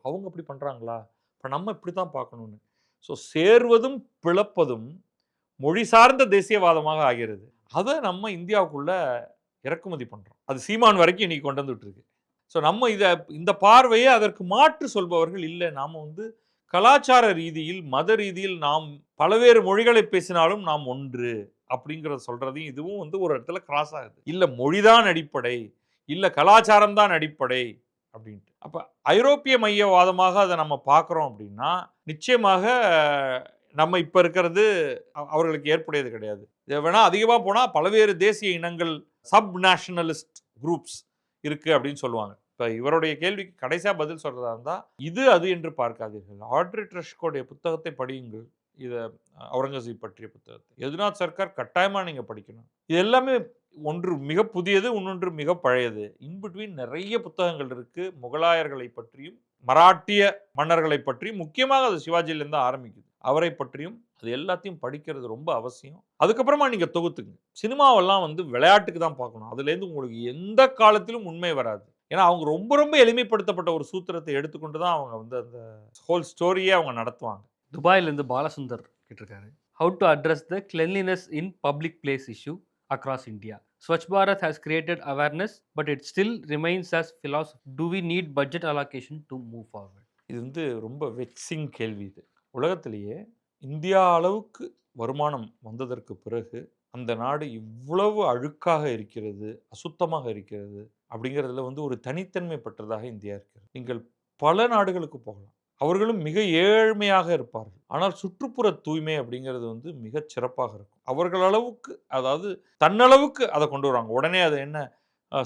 அவங்க அப்படி பண்றாங்களா, இப்போ நம்ம இப்படி தான் பார்க்கணும்னு. ஸோ சேர்வதும் பிளப்பதும் மொழி சார்ந்த தேசியவாதமாக ஆகிறது. அதை நம்ம இந்தியாவுக்குள்ள இறக்குமதி பண்றோம். அது சீமான் வரைக்கும் இன்னைக்கு கொண்டு வந்துட்டு இருக்கு. ஸோ நம்ம இந்த பார்வையை அதற்கு மாற்று சொல்பவர்கள் இல்லை. நாம வந்து கலாச்சார ரீதியில், மத ரீதியில் நாம் பலவேறு மொழிகளை பேசினாலும் நாம் ஒன்று அப்படிங்கிறத சொல்றதையும் இதுவும் வந்து ஒரு இடத்துல கிராஸ் ஆகுது. இல்ல மொழிதான் அடிப்படை, இல்ல கலாச்சாரம் தான் அடிப்படை அப்படின்ட்டு. அப்ப ஐரோப்பிய மையவாதமாக அதை நம்ம பார்க்குறோம் அப்படின்னா நிச்சயமாக நம்ம இப்ப இருக்கிறது அவர்களுக்கு ஏற்புடையது கிடையாது. இதை வேணா அதிகமாக போனால் பல்வேறு தேசிய இனங்கள், சப் நேஷனலிஸ்ட் குரூப்ஸ் இருக்கு அப்படின்னு சொல்லுவாங்க. இப்போ இவருடைய கேள்விக்கு கடைசியாக பதில் சொல்றதா இருந்தால், இது அது என்று பார்க்காதீர்கள். ஆட்ரே ட்ரஷ்கோடைய புத்தகத்தை படியுங்கள். இதை அவுரங்கசீப் பற்றிய புத்தகத்தை யதுநாத் சர்க்கார் கட்டாயமாக நீங்கள் படிக்கணும். இது எல்லாமே ஒன்று மிக புதியது, இன்னொன்று மிக பழையது. இன்பிட்வீன் நிறைய புத்தகங்கள் இருக்கு. முகலாயர்களை பற்றியும் மராட்டிய மன்னர்களை பற்றியும், முக்கியமாக அது சிவாஜியிலேருந்து ஆரம்பிக்குது, அவரை பற்றியும் அது எல்லாத்தையும் படிக்கிறது ரொம்ப அவசியம். அதுக்கப்புறமா நீங்க தொகுத்துங்க. சினிமாவெல்லாம் வந்து விளையாட்டுக்கு தான் பார்க்கணும். அதுலேருந்து உங்களுக்கு எந்த காலத்திலும் உண்மை வராது. ஏன்னா அவங்க ரொம்ப ரொம்ப எளிமைப்படுத்தப்பட்ட ஒரு சூத்திரத்தை எடுத்துக்கொண்டு தான் அவங்க வந்து அந்த ஹோல் ஸ்டோரியே அவங்க நடத்துவாங்க. துபாயிலேருந்து பாலசுந்தர் கேட்டிருக்காரு, how to address the cleanliness in public place issue across India. Swachh Bharat has created awareness, but it still remains as philosophy. Do we need budget allocation to move forward? இது ரொம்ப vexing கேள்வி இது. உலகத்திலேயே India அளவுக்கு வருமானம் வந்ததற்கு பிறகு, அந்த நாடு இவ்வளவு அழுக்காக இருக்கிறது, அசுத்தமாக இருக்கிறது அப்படிங்கிறதுல ஒரு தனித்தன்மை பெற்றதாக இந்தியா இருக்கிறது. நீங்கள் பல நாடுகளுக்கு போகலாம். அவர்களும் மிக ஏழ்மையாக இருப்பார்கள். ஆனால் சுற்றுப்புற தூய்மை அப்படிங்கிறது மிகச் சிறப்பாக இருக்கும். அவர்கள் அளவுக்கு, அதாவது தன்னளவுக்கு அத கொண்டு வருவாங்க. உடனே அது என்ன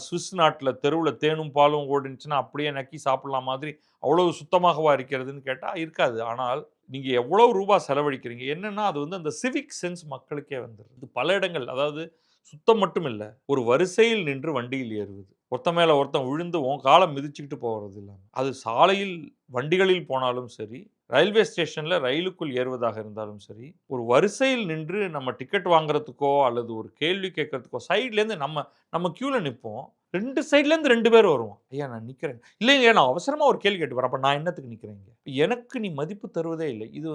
சுவிஸ் நாட்டுல தெருவுல தேனும் பாலும் ஓடுனுச்சுன்னா, அப்படியே நக்கி சாப்பிடலாம் மாதிரி அவ்வளவு சுத்தமாகவா இருக்கிறதுன்னு கேட்டா இருக்காது. ஆனால் நீங்க எவ்வளவு ரூபா செலவழிக்கிறீங்க? என்னன்னா, அது அந்த சிவிக் சென்ஸ் மக்களுக்கே வந்துருது. இது பல இடங்கள், அதாவது சுத்தம் மட்டும் இல்ல. ஒரு வரிசையில் நின்று வண்டியில் ஏறுவது. ஒருத்தன் மேல ஒருத்தன் விழுந்து உன் கால மிதிச்சுக்கிட்டு போறது இல்லாம. அது சாலையில் வண்டிகளில் போனாலும் சரி, ரயில்வே ஸ்டேஷன்ல ரயிலுக்குள் ஏறுவதாக இருந்தாலும் சரி, ஒரு வரிசையில் நின்று நம்ம டிக்கெட் வாங்குறதுக்கோ, அல்லது ஒரு கேள்வி கேட்கறதுக்கோ, சைட்லேருந்து நம்ம கியூல நிப்போம். 2 சைட்லேருந்து 2 பேர் வருவான். ஐயா நான் நிக்கிறேன். இல்லைங்க நான் அவசரமா ஒரு கேள்வி கேட்டு வரேன். அப்ப நான் என்னத்துக்கு நிக்கிறேன் இங்க? எனக்கு நீ மதிப்பு தருவதே இல்லை. இது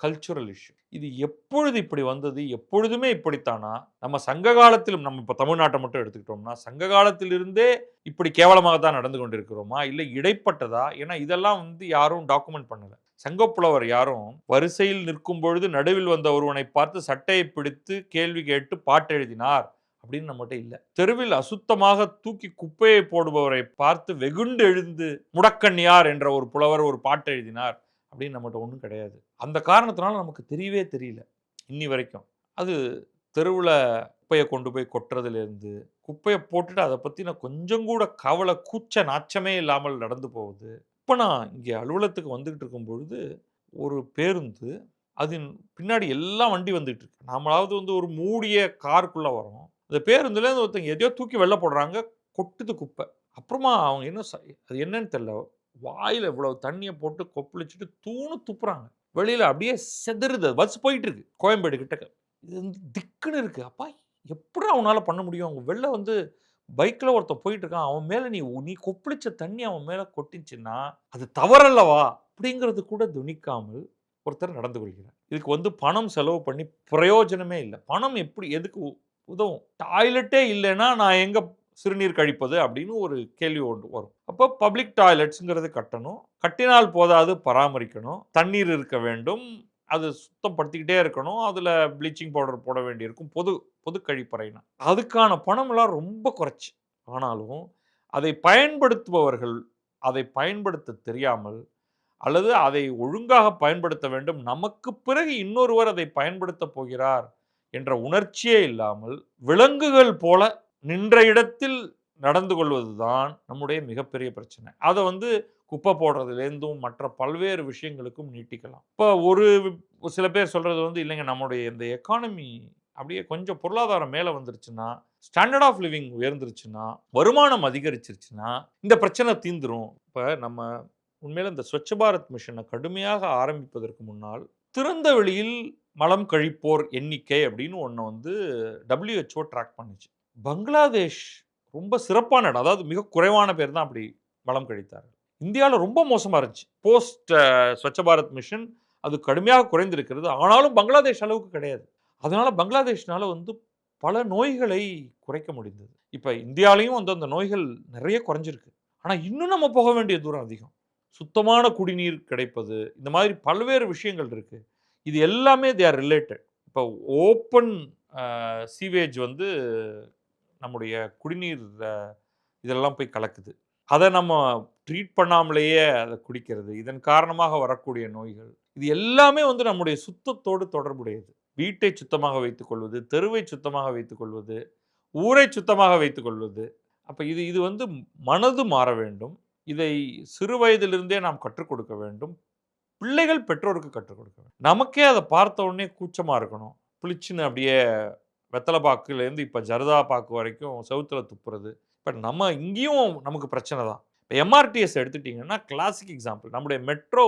கல்ச்சுரல் இஷ்யூ. இது எப்பொழுது இப்படி வந்தது? எப்பொழுதுமே இப்படித்தானா? நம்ம சங்க காலத்திலும், நம்ம இப்ப தமிழ்நாட்டை மட்டும் எடுத்துக்கிட்டோம்னா, சங்க காலத்திலிருந்தே இப்படி கேவலமாக தான் நடந்து கொண்டிருக்கிறோமா? இல்ல இடைப்பட்டதா? ஏன்னா இதெல்லாம் யாரும் டாக்குமெண்ட் பண்ணல. சங்கப்புலவர் யாரும் வரிசையில் நிற்கும் பொழுது நடுவில் வந்த ஒருவனை பார்த்து சட்டையை பிடித்து கேள்வி கேட்டு பாட்டு எழுதினார் அப்படின்னு நம்மகிட்ட இல்ல. தெருவில் அசுத்தமாக தூக்கி குப்பையை போடுபவரை பார்த்து வெகுண்டு எழுந்து முடக்கண்ணியார் என்ற ஒரு புலவர் ஒரு பாட்டு எழுதினார் அப்படின்னு நம்மகிட்ட ஒன்றும் கிடையாது. அந்த காரணத்தினால நமக்கு தெரியவே தெரியல இன்னி வரைக்கும். அது தெருவில் குப்பையை கொண்டு போய் கொட்டுறதுலேருந்து, குப்பையை போட்டுட்டு அதை பற்றின கொஞ்சம் கூட கவலை கூச்ச நாச்சமே இல்லாமல் நடந்து போகுது. இப்போ நான் இங்கே அலுவலகத்துக்கு வந்துகிட்டு இருக்கும் பொழுது ஒரு பேருந்து, அதன் பின்னாடி எல்லாம் வண்டி வந்துட்டு இருக்கு. நாமளாவது ஒரு மூடிய காருக்குள்ளே வரோம். அந்த பேருந்துலேருந்து ஒருத்தங்க எதையோ தூக்கி வெளில போடுறாங்க, கொட்டுது குப்பை. அப்புறமா அவங்க என்ன அது என்னன்னு தெரியல, வாயில் இவ்வளவு தண்ணியை போட்டு கொப்பளிச்சுட்டு துப்புறாங்க. வெளியில் அப்படியே செதறுது. பஸ் போயிட்டு இருக்கு கோயம்பேடு கிட்டக்க. இது திக்குன்னு இருக்கு. அப்பா எப்படி அவனால பண்ண முடியும்? அவங்க வெளில பைக்கில் ஒருத்தன் போயிட்டு இருக்கான், அவன் மேலே நீ கொப்பளிச்ச தண்ணி அவன் மேலே கொட்டிச்சுன்னா அது தவறல்லவா அப்படிங்கிறது கூட துணிக்காமல் ஒருத்தர் நடந்து கொள்கிறார். இதுக்கு பணம் செலவு பண்ணி பிரயோஜனமே இல்லை. பணம் எப்படி எதுக்கு உதவும்? டாய்லெட்டே இல்லைன்னா நான் எங்க சிறுநீர் கழிப்பது அப்படின்னு ஒரு கேள்வி ஒன்று வரும். அப்போ பப்ளிக் டாய்லெட்ஸுங்கிறது கட்டணும். கட்டினால் போதாது, பராமரிக்கணும். தண்ணீர் இருக்க வேண்டும். அது சுத்தப்படுத்திக்கிட்டே இருக்கணும். அதில் ப்ளீச்சிங் பவுடர் போட வேண்டியிருக்கும். பொது கழிப்பறைனா அதுக்கான பணமெல்லாம் ரொம்ப குறைச்சி. ஆனாலும் அதை பயன்படுத்துபவர்கள் அதை பயன்படுத்த தெரியாமல், அல்லது அதை ஒழுங்காக பயன்படுத்த வேண்டும், நமக்கு பிறகு இன்னொருவர் அதை பயன்படுத்த போகிறார் என்ற உணர்ச்சியே இல்லாமல் விலங்குகள் போல நின்ற இடத்தில் நடந்து கொள்வதுதான் நம்முடைய மிகப்பெரிய பிரச்சனை. அதை குப்பை போடுறதுலேருந்தும் மற்ற பல்வேறு விஷயங்களுக்கும் நீட்டிக்கலாம். இப்போ சில பேர் சொல்றது இல்லைங்க, நம்முடைய இந்த எக்கானமி அப்படியே கொஞ்சம் பொருளாதாரம் மேலே வந்துருச்சுன்னா, ஸ்டாண்டர்ட் ஆஃப் லிவிங் உயர்ந்துருச்சுன்னா, வருமானம் அதிகரிச்சிருச்சுன்னா இந்த பிரச்சனை தீந்துரும். இப்போ நம்ம உண்மையில இந்த ஸ்வச்ச பாரத் மிஷனை கடுமையாக ஆரம்பிப்பதற்கு முன்னால் திறந்த வெளியில் மலம் கழிப்போர் எண்ணிக்கை அப்படின்னு ஒன்று WHO ட்ராக் பண்ணுச்சு. பங்களாதேஷ் ரொம்ப சிறப்பான இடம். அதாவது மிக குறைவான பேர் தான் அப்படி மலம் கழித்தார்கள். இந்தியாவில் ரொம்ப மோசமாக இருந்துச்சு. போஸ்ட் ஸ்வச்ச பாரத் மிஷன் அது கடுமையாக குறைந்திருக்கிறது. ஆனாலும் பங்களாதேஷ் அளவுக்கு கிடையாது. அதனால பங்களாதேஷ்னால பல நோய்களை குறைக்க முடிந்தது. இப்போ இந்தியாலையும் அந்த நோய்கள் நிறைய குறைஞ்சிருக்கு. ஆனால் இன்னும் நம்ம போக வேண்டிய தூரம் அதிகம். சுத்தமான குடிநீர் கிடைப்பது, இந்த மாதிரி பல்வேறு விஷயங்கள் இருக்கு. இது எல்லாமே தே ஆர் ரிலேட்டட். இப்போ ஓப்பன் சீவேஜ் நம்முடைய குடிநீர் இதெல்லாம் போய் கலக்குது. அதை நம்ம ட்ரீட் பண்ணாமலேயே அதை குடிக்கிறது. இதன் காரணமாக வரக்கூடிய நோய்கள் இது எல்லாமே நம்முடைய சுத்தத்தோடு தொடர்புடையது. வீட்டை சுத்தமாக வைத்துக் கொள்வது, தெருவை சுத்தமாக வைத்துக் கொள்வது, ஊரை சுத்தமாக வைத்துக் கொள்வது. அப்போ இது மனது மாற வேண்டும். இதை சிறு வயதிலிருந்தே நாம் கற்றுக் கொடுக்க வேண்டும். பிள்ளைகள் பெற்றோருக்கு கற்றுக் கொடுக்க வேண்டும். நமக்கே அதை பார்த்த உடனே கூச்சமாக இருக்கணும். புளிச்சுன்னு அப்படியே வெத்தலை பாக்குலேருந்து இப்போ ஜர்தா பாக்கு வரைக்கும் செவுத்துல துப்புறது. இப்போ நம்ம இங்கேயும் நமக்கு பிரச்சனை தான். இப்போ எம்ஆர்டிஎஸ் எடுத்துட்டிங்கன்னா கிளாசிக் எக்ஸாம்பிள். நம்முடைய மெட்ரோ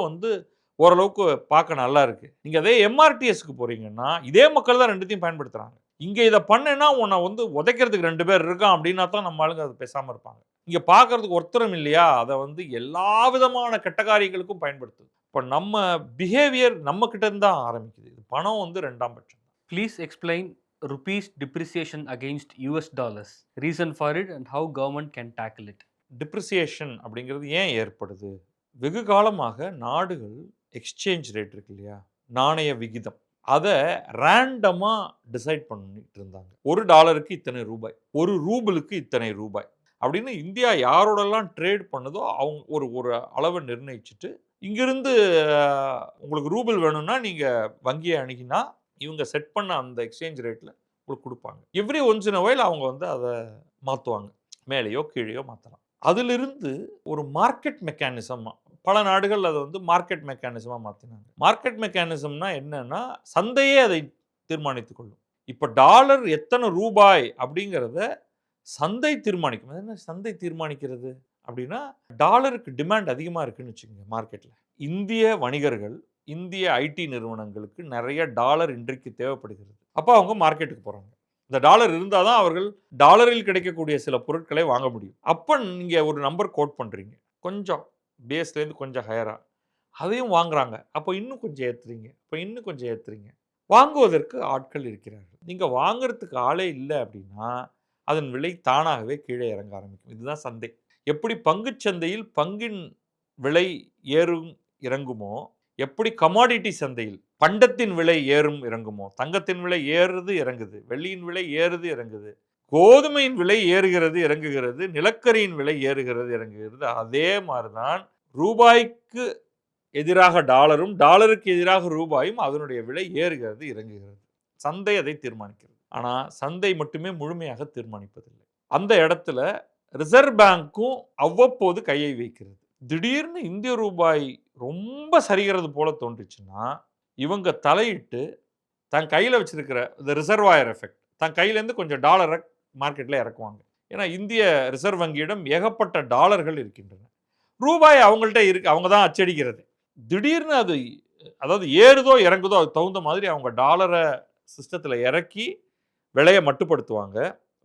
ஓரளவுக்கு பார்க்க நல்லா இருக்குது. நீங்கள் அதே எம்ஆர்டிஎஸ்க்கு போகிறீங்கன்னா இதே மக்கள் தான் ரெண்டுத்தையும் பயன்படுத்துகிறாங்க. இங்கே இதை பண்ணேன்னா உன்னை உதைக்கிறதுக்கு 2 பேர் இருக்கான் அப்படின்னா தான் நம்ம ஆளுங்க அதை பேசாமல் இருப்பாங்க. இங்கே பார்க்கறதுக்கு ஒருத்தரும் இல்லையா, அதை எல்லா விதமான கெட்ட காரியங்களுக்கும் பயன்படுத்துது. இப்போ நம்ம பிஹேவியர் நம்ம கிட்ட இருந்து தான் ஆரம்பிக்குது. இது பணம் 2ஆம் பட்சம். Please explain rupees depreciation against US dollars. Reason for it and how government can tackle it. Depreciation அப்படிங்கிறது ஏன் ஏற்படுது? வெகு காலமாக நாடுகள் எக்ஸ்சேஞ்ச் ரேட் இருக்கு இல்லையா? நாணய விகிதம். அத ரேண்டமா டிசைட் பண்ணிட்டு இருந்தாங்க. $1 இத்தனை ரூபாய். 1 ரூபிளுக்கு இத்தனை ரூபாய். அப்படின்னு இந்தியா யாரோடெல்லாம் ட்ரேட் பண்ணுதோ அவங்க ஒரு ஒரு அளவை நிர்ணயிச்சுட்டு, இங்கிருந்து உங்களுக்கு ரூபிள் வேணும்னா நீங்க வங்கியை அணுகினா, இவங்க செட் பண்ண அந்த எக்ஸ்சேஞ்ச் ரேட்ல உங்களுக்கு குடுப்பாங்க. Every once in a while அவங்க வந்து அத மாத்துவாங்க. மேலேயோ கீழேயோ மாத்தலாம். அதிலிருந்து ஒரு மார்க்கெட் மெக்கானிசம் பல நாடுகள் அதை வந்து மார்க்கெட் மெக்கானிசமா மாத்தினாங்க. மார்க்கெட் மெக்கானிசம்னா என்னன்னா, சந்தையே அதை தீர்மானித்துக் கொள்ளும். இப்ப டாலர் எத்தனை ரூபாய் அப்படிங்கிறத சந்தை தீர்மானிக்கும். அது என்ன சந்தை தீர்மானிக்கிறது அப்படின்னா, டாலருக்கு டிமாண்ட் அதிகமா இருக்குன்னு வச்சுக்கோங்க மார்க்கெட்ல. இந்திய வணிகர்கள், இந்திய ஐடி நிறுவனங்களுக்கு நிறைய டாலர் இன்றைக்கு தேவைப்படுகிறது. அப்ப அவங்க மார்க்கெட்டுக்கு போறாங்க. இந்த டாலர் இருந்தா தான் அவர்கள் டாலரில் கிடைக்கக்கூடிய சில பொருட்களை வாங்க முடியும். அப்ப நீங்க ஒரு நம்பர் கோட் பண்றீங்க. கொஞ்சம் பேஸ்லேருந்து கொஞ்சம் ஹையரா. அதையும் வாங்குறாங்க. அப்போ இன்னும் கொஞ்சம் ஏத்துறீங்க. அப்ப இன்னும் கொஞ்சம் ஏத்துறீங்க. வாங்குவதற்கு ஆட்கள் இருக்கிறார்கள். நீங்க வாங்குறதுக்கு ஆளே இல்ல அப்படின்னா, அதன் விலை தானாகவே கீழே இறங்க ஆரம்பிக்கும். இதுதான் சந்தை. எப்படி பங்குச் சந்தையில் பங்கின் விலை ஏறும் இறங்குமோ, எப்படி கமாடிட்டி சந்தையில் பண்டத்தின் விலை ஏறும் இறங்குமோ, தங்கத்தின் விலை ஏறுது இறங்குது, வெள்ளியின் விலை ஏறுது இறங்குது, கோதுமையின் விலை ஏறுகிறது இறங்குகிறது, நிலக்கரியின் விலை ஏறுகிறது இறங்குகிறது. அதே மாதிரிதான் ரூபாய்க்கு எதிராக டாலரும், டாலருக்கு எதிராக ரூபாயும் அதனுடைய விலை ஏறுகிறது இறங்குகிறது. சந்தை அதை தீர்மானிக்கிறது. ஆனா சந்தை மட்டுமே முழுமையாக தீர்மானிப்பதில்லை. அந்த இடத்துல ரிசர்வ் பேங்க்கும் அவ்வப்போது கையை வைக்கிறது. திடீர்னு இந்திய ரூபாய் ரொம்ப சரிகிறது போல தோன்றுச்சுன்னா, இவங்க தலையிட்டு தன் கையில வச்சிருக்கிற இந்த ரிசர்வாயர் எஃபெக்ட் தன் கையிலேருந்து கொஞ்சம் டாலரை மார்க்கெட்ல இறக்குவாங்க. ஏன்னா இந்திய ரிசர்வ் வங்கியிடம் ஏகப்பட்ட டாலர்கள் இருக்கின்றன. ரூபாய் அவங்கள்ட்ட இருக்கு. அவங்க தான் அச்சடிக்கிறது. திடீர்னு அது அதாவது ஏறுதோ இறங்குதோ அதுக்கு தகுந்த மாதிரி அவங்க டாலரை சிஸ்டத்தில் இறக்கி விலையை மட்டுப்படுத்துவாங்க.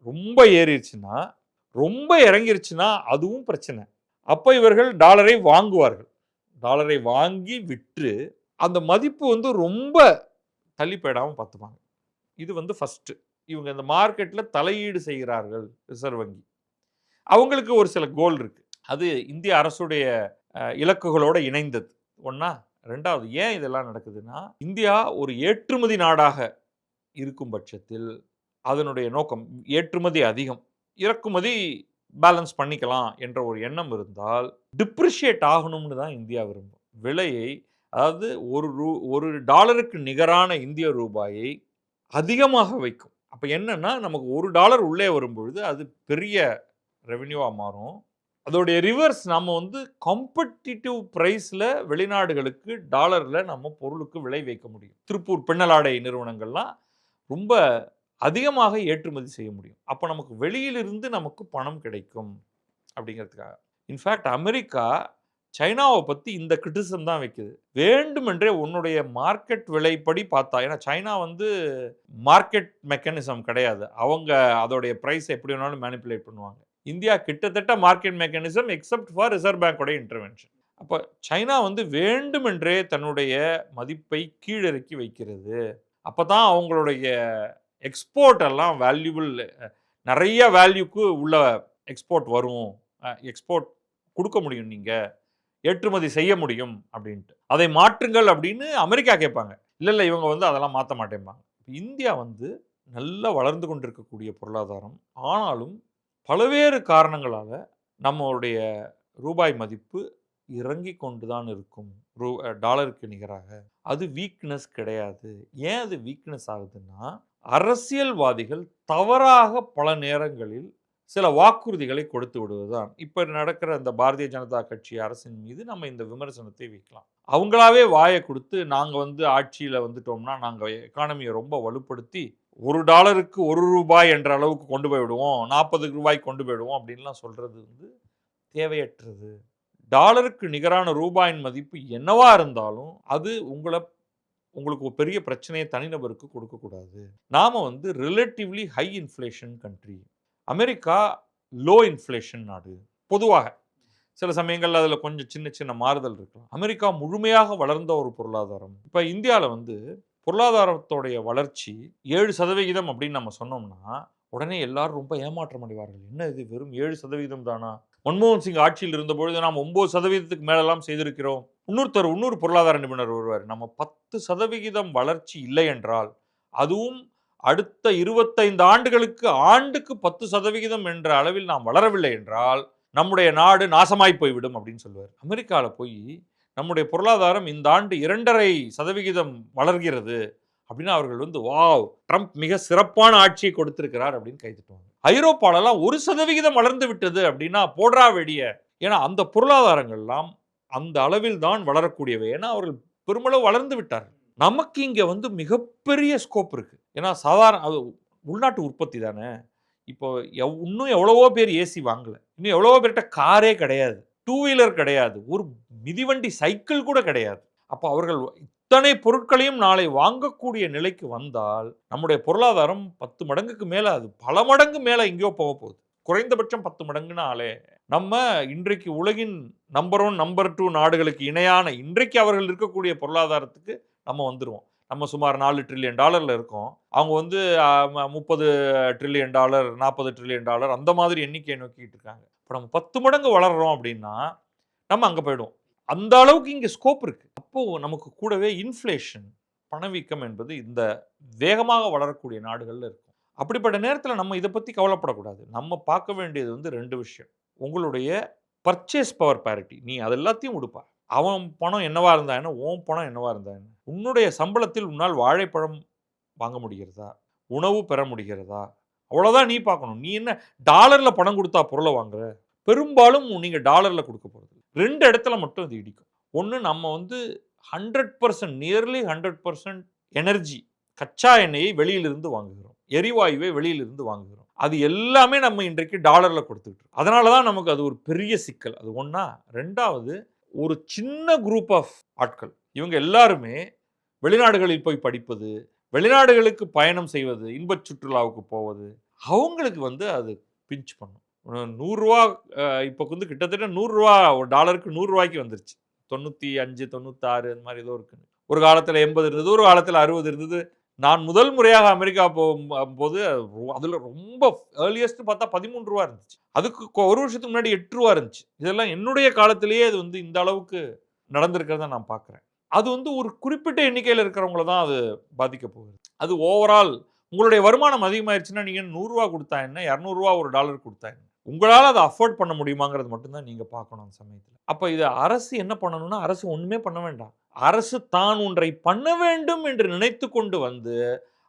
ரொம்ப ஏறிடுச்சுன்னா, ரொம்ப இறங்கிருச்சுன்னா அதுவும் பிரச்சனை. அப்போ இவர்கள் டாலரை வாங்குவார்கள். டாலரை வாங்கி விற்று அந்த மதிப்பு வந்து ரொம்ப தள்ளி போயிடாமல் பார்த்துப்பாங்க. இது வந்து ஃபர்ஸ்ட். இவங்க இந்த மார்க்கெட்ல தலையீடு செய்கிறார்கள் ரிசர்வ் வங்கி. அவங்களுக்கு ஒரு சில கோல் இருக்கு. அது இந்திய அரசுடைய இலக்குகளோட இணைந்தது. ஒண்ணா, ரெண்டாவது ஏன் இதெல்லாம் நடக்குதுன்னா, இந்தியா ஒரு ஏற்றுமதி நாடாக இருக்கும் பட்சத்தில் அதனுடைய நோக்கம் ஏற்றுமதி அதிகம், இறக்குமதி பேலன்ஸ் பண்ணிக்கலாம் என்ற ஒரு எண்ணம் இருந்தால் டிப்ரிஷியேட் ஆகணும்னு தான் இந்தியா விரும்பும். விலையை அதாவது ஒரு டாலருக்கு நிகரான இந்திய ரூபாயை அதிகமாக வைக்கும். அப்ப என்னன்னா நமக்கு $1 உள்ளே வரும்பொழுது அது பெரிய ரெவென்யூவா மாறும். அதோடைய ரிவர்ஸ் நம்ம வந்து காம்படிட்டிவ் பிரைஸ்ல வெளிநாடுகளுக்கு டாலர்ல நம்ம பொருளுக்கு விலை வைக்க முடியும். திருப்பூர் பின்னலாடை நிறுவனங்கள்லாம் ரொம்ப அதிகமாக ஏற்றுமதி செய்ய முடியும். அப்ப நமக்கு வெளியிலிருந்து நமக்கு பணம் கிடைக்கும் அப்படிங்கிறதுக்காக. இன்ஃபேக்ட் அமெரிக்கா சைனாவை பத்தி இந்த கிரிட்டிசிசம் தான் வைக்குது. வேண்டுமென்றே உன்னுடைய மார்க்கெட் விலைப்படி பார்த்தா, ஏன்னா சைனா வந்து மார்க்கெட் மெக்கானிசம் கிடையாது. அவங்க அதோடைய பிரைஸ் எப்படி வேணாலும் மேனிபுலேட் பண்ணுவாங்க. இந்தியா கிட்டத்தட்ட market mechanism except for reserve பேங்கோட இன்டர்வென்ஷன். அப்போ சைனா வந்து வேண்டுமென்றே தன்னுடைய மதிப்பை கீழிறக்கி வைக்கிறது. அப்பதான் அவங்களுடைய எக்ஸ்போர்ட் எல்லாம் வேல்யூபிள் நிறைய வேல்யூக்கு உள்ள எக்ஸ்போர்ட் வரும். எக்ஸ்போர்ட் கொடுக்க முடியும், நீங்க ஏற்றுமதி செய்ய முடியும் அப்படின்ட்டு. அதை மாற்றுங்கள் அப்படின்னு அமெரிக்கா கேட்பாங்க. இல்ல இவங்க வந்து அதெல்லாம் மாற்ற மாட்டேன்பாங்க. இந்தியா வந்து நல்லா வளர்ந்து கொண்டிருக்கக்கூடிய பொருளாதாரம். ஆனாலும் பல்வேறு காரணங்களால நம்மளுடைய ரூபாய் மதிப்பு இறங்கி கொண்டு தான் இருக்கும் டாலருக்கு நிகராக. அது வீக்னஸ் கிடையாது. ஏன் அது வீக்னஸ் ஆகுதுன்னா, அரசியல்வாதிகள் தவறாக பல நேரங்களில் சில வாக்குறுதிகளை கொடுத்து விடுவதுதான். இப்ப நடக்கிற இந்த பாரதிய ஜனதா கட்சி அரசின் மீது நம்ம இந்த விமர்சனத்தை வைக்கலாம். அவங்களாவே வாயை கொடுத்து நாங்க வந்து ஆட்சியில வந்துட்டோம்னா நாங்க எக்கானமியை ரொம்ப வலுப்படுத்தி $1க்கு ₹1 என்ற அளவுக்கு கொண்டு போய் விடுவோம், $40 கொண்டு போயிடுவோம் அப்படின்லாம் சொல்றது வந்து தேவையற்றது. டாலருக்கு நிகரான ரூபாயின் மதிப்பு என்னவா இருந்தாலும் அது உங்களுக்கு ஒரு பெரிய பிரச்சனையை தனிநபருக்கு கொடுக்கக்கூடாது. நாம வந்து relatively high inflation country. America low inflation நாடு. பொதுவாக சில சமயங்கள்ல அதில் கொஞ்சம் சின்ன சின்ன மாறுதல் இருக்கலாம். அமெரிக்கா முழுமையாக வளர்ந்த ஒரு பொருளாதாரம். இப்போ இந்தியாவில் வந்து பொருளாதாரத்தோடைய வளர்ச்சி 7% அப்படின்னு நம்ம சொன்னோம்னா, உடனே எல்லாரும் ரொம்ப ஏமாற்றம் அடைவார்கள். என்ன இது வெறும் 7% தானா? மன்மோகன் சிங் ஆட்சியில் இருந்தபொழுது நாம் 9%க்கு மேலெல்லாம் செய்திருக்கிறோம். இன்னொரு பொருளாதார நிபுணர் வருவார். நம்ம 10% வளர்ச்சி இல்லை என்றால், அதுவும் அடுத்த 25 ஆண்டுகளுக்கு ஆண்டுக்கு 10% என்ற அளவில் நாம் வளரவில்லை என்றால், நம்முடைய நாடு நாசமாய் போய்விடும் அப்படின்னு சொல்லுவார். அமெரிக்கால போய் நம்முடைய பொருளாதாரம் இந்த ஆண்டு 2.5% வளர்கிறது அப்படின்னு அவர்கள் வந்து வாவ், ட்ரம்ப் மிக சிறப்பான ஆட்சியை கொடுத்திருக்கிறார் அப்படின்னு கைதட்டுவாங்க. ஐரோப்பாலலாம் 1% வளர்ந்து விட்டது அப்படின்னா போடுறா வெடிய. ஏன்னா அந்த பொருளாதாரங்கள்லாம் அந்த அளவில் தான் வளரக்கூடியவை. ஏன்னா அவர்கள் பெருமளவு வளர்ந்து விட்டார்கள். நமக்கு இங்க வந்து மிகப்பெரிய ஸ்கோப் இருக்கு. ஏன்னா சாதாரண அது உள்நாட்டு உற்பத்தி தானே. இப்போ இன்னும் எவ்வளவோ பேர் ஏசி வாங்கல. இன்னும் எவ்வளவோ பேர்கிட்ட காரே கிடையாது. டூ வீலர் கிடையாது. ஒரு மிதிவண்டி சைக்கிள் கூட கிடையாது. அப்போ அவர்கள் இத்தனை பொருட்களையும் நாளை வாங்கக்கூடிய நிலைக்கு வந்தால் நம்முடைய பொருளாதாரம் 10 மடங்குக்கு மேல, அது பல மடங்கு மேல எங்கேயோ போக போகுது. குறைந்தபட்சம் 10 மடங்குனாலே நம்ம இன்றைக்கு உலகின் நம்பர் 1 நம்பர் 2 நாடுகளுக்கு இணையான இன்றைக்கு அவர்கள் இருக்கக்கூடிய பொருளாதாரத்துக்கு நம்ம வந்துருவோம். நம்ம சுமார் $4 ட்ரில்லியன் இருக்கோம். அவங்க வந்து $30 ட்ரில்லியன், $40 ட்ரில்லியன் அந்த மாதிரி எண்ணிக்கையை நோக்கிட்டு இருக்காங்க. இப்போ நம்ம 10 மடங்கு வளர்றோம் அப்படின்னா நம்ம அங்க போயிடுவோம். அந்த அளவுக்கு இங்க ஸ்கோப் இருக்கு. அப்போ நமக்கு கூடவே இன்ஃப்ளேஷன், பணவீக்கம் என்பது இந்த வேகமாக வளரக்கூடிய நாடுகள்ல இருக்கும். அப்படிப்பட்ட நேரத்துல நம்ம இத பத்தி கவலைப்படக்கூடாது. நம்ம பார்க்க வேண்டியது வந்து 2 விஷயம். உங்களுடைய பர்ச்சேஸ் பவர் பேரிட்டி. நீ அது எல்லாத்தையும் விடுப்பா. அவன் பணம் என்னவா இருந்தா என்ன? உன் பணம் என்னவா இருந்தா என்ன? உன்னுடைய சம்பளத்தில் உன்னால் வாழைப்பழம் வாங்க முடிகிறதா? உணவு பெற முடிகிறதா? அவ்வளவுதான் நீ பார்க்கணும். நீ என்ன டாலர்ல பணம் கொடுத்தா பொருள வாங்குற? பெரும்பாலும் நீங்க டாலர்ல கொடுக்க போறது. 2 இடத்துல மட்டும் இது இடிக்கும். ஒண்ணு, நம்ம வந்து 100% நியர்லி 100% எனர்ஜி, கச்சா எண்ணெயை வெளியிலிருந்து வாங்குகிறோம். எரிவாயுவை வெளியிலிருந்து வாங்குகிறோம். அது எல்லாமே நம்ம இன்றைக்கு டாலர்ல கொடுத்துட்டு இருக்கோம். அதனால தான் நமக்கு அது ஒரு பெரிய சிக்கல். அது ஒண்ணா. 2வது, ஒரு சின்ன குரூப் ஆஃப் ஆட்கள். இவங்க எல்லாருமே வெளிநாடுகளில் போய் படிப்பது, வெளிநாடுகளுக்கு பயணம் செய்வது, இன்பச் சுற்றுலாவுக்கு போவது, அவங்களுக்கு வந்து அது பிஞ்ச் பண்ணும். ₹100 இப்போ வந்து கிட்டத்தட்ட ₹100 ஒரு டாலருக்கு ₹100 வந்துருச்சு. 95, 96 அந்த மாதிரி ஏதோ இருக்கு. ஒரு காலத்துல 80 இருந்தது, ஒரு காலத்துல 60 இருந்தது. நான் முதல் முறையாக அமெரிக்கா போகும்போது அதுல ரொம்ப ஏர்லியஸ்ட் பார்த்தா ₹13 இருந்துச்சு. அதுக்கு ஒரு வருஷத்துக்கு முன்னாடி ₹8 இருந்துச்சு. இதெல்லாம் என்னுடைய காலத்திலேயே அது வந்து இந்த அளவுக்கு நடந்திருக்கிறத நான் பார்க்குறேன். அது வந்து ஒரு குறிப்பிட்ட எண்ணிக்கையில் இருக்கிறவங்கள தான் அது பாதிக்க போகுது. அது ஓவரால் உங்களுடைய வருமானம் அதிகமாயிருச்சுன்னா நீங்க ₹100 கொடுத்தா என்ன, ₹200 ஒரு டாலர் கொடுத்தா என்ன? உங்களால அதை அஃபோர்ட் பண்ண முடியுமாங்கிறது மட்டும் தான் நீங்க பார்க்கணும் அந்த சமயத்துல. அப்ப இத அரசு என்ன பண்ணணும்னா, அரசு ஒண்ணுமே பண்ண வேண்டாம். அரசு தான் ஒன்றை பண்ண வேண்டும் என்று நினைத்துக் கொண்டு வந்து,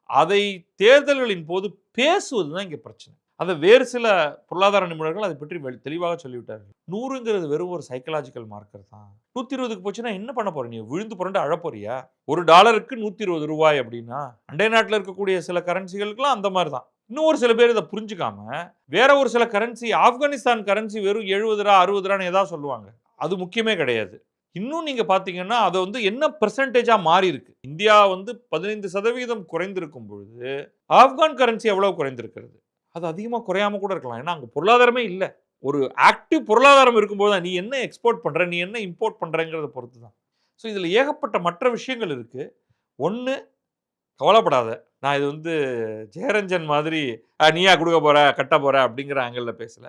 அதை தேர்தல்களின் போது பேசுவது தான் இங்க பிரச்சனை. அத வேறு சில பொருளாதார நிபுணர்கள் அதை பற்றி தெளிவாக சொல்லிவிட்டார்கள். 100ங்கிறது வெறும் ஒரு சைக்காலஜிக்கல் மார்க்கர் தான். 120க்கு போச்சுன்னா என்ன பண்ண போற நீ? விழுந்து புரண்டு அழப் போறியா? ஒரு டாலருக்கு ₹120 அப்படின்னா, அண்டை நாட்டுல இருக்கக்கூடிய சில கரன்சிகளுக்கெல்லாம் அந்த மாதிரி தான். இன்னும் ஒரு சில பேர் இதை புரிஞ்சுக்காம வேற ஒரு சில கரன்சி, ஆப்கானிஸ்தான் கரன்சி வெறும் ₹70 ₹60 ஏதாவது சொல்லுவாங்க. அது முக்கியமே கிடையாது. இன்னும் நீங்க பார்த்தீங்கன்னா அதை வந்து என்ன பெர்சன்டேஜா மாறி இருக்கு. இந்தியா வந்து 15% குறைந்திருக்கும் பொழுது ஆப்கான் கரன்சி எவ்வளவு குறைந்திருக்கிறது? அது அதிகமா குறையாம கூட இருக்கலாம். ஏன்னா அங்க பொருளாதாரமே இல்ல. ஒரு ஆக்டிவ் பொருளாதாரம் இருக்கும்போது தான் நீ என்ன எக்ஸ்போர்ட் பண்ற, நீ என்ன இம்போர்ட் பண்றங்கிறத பொறுத்து தான். ஸோ இதுல ஏகப்பட்ட மற்ற விஷயங்கள் இருக்கு. ஒண்ணு, கவலைப்படாத. நான் இது வந்து ஜெயரஞ்சன் மாதிரி நீயா கொடுக்க போற, கட்ட போற அப்படிங்கிற ஆங்கிள்ல பேசல.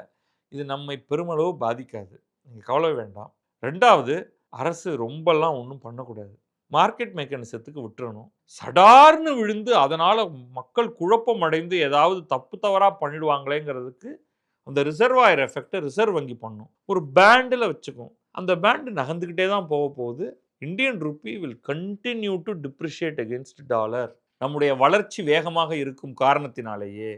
இது நம்மை பெருமளவு பாதிக்காது. நீங்க கவலை வேண்டாம். 2வது, அரசு ரொம்பலாம் ஒண்ணும் பண்ணக்கூடாது. மார்க்கெட் மெக்கானிசத்துக்கு விட்டுறணும். சடார்னு விழுந்து அதனால மக்கள் குழப்பம் அடைந்து ஏதாவது தப்பு தவறா பண்ணிடுவாங்களேங்கிறதுக்கு அந்த ரிசர்வாயர் எஃபெக்ட்டை ரிசர்வ் வங்கி பண்ணும். ஒரு பேண்டில் வச்சுக்கும். அந்த பேண்ட் நகர்ந்துக்கிட்டே தான் போக போகுது. Indian Ruby will continue to depreciate against dollar. நம்முடைய வளர்ச்சி வேகமாக இருக்கும் காரணத்தினாலேயே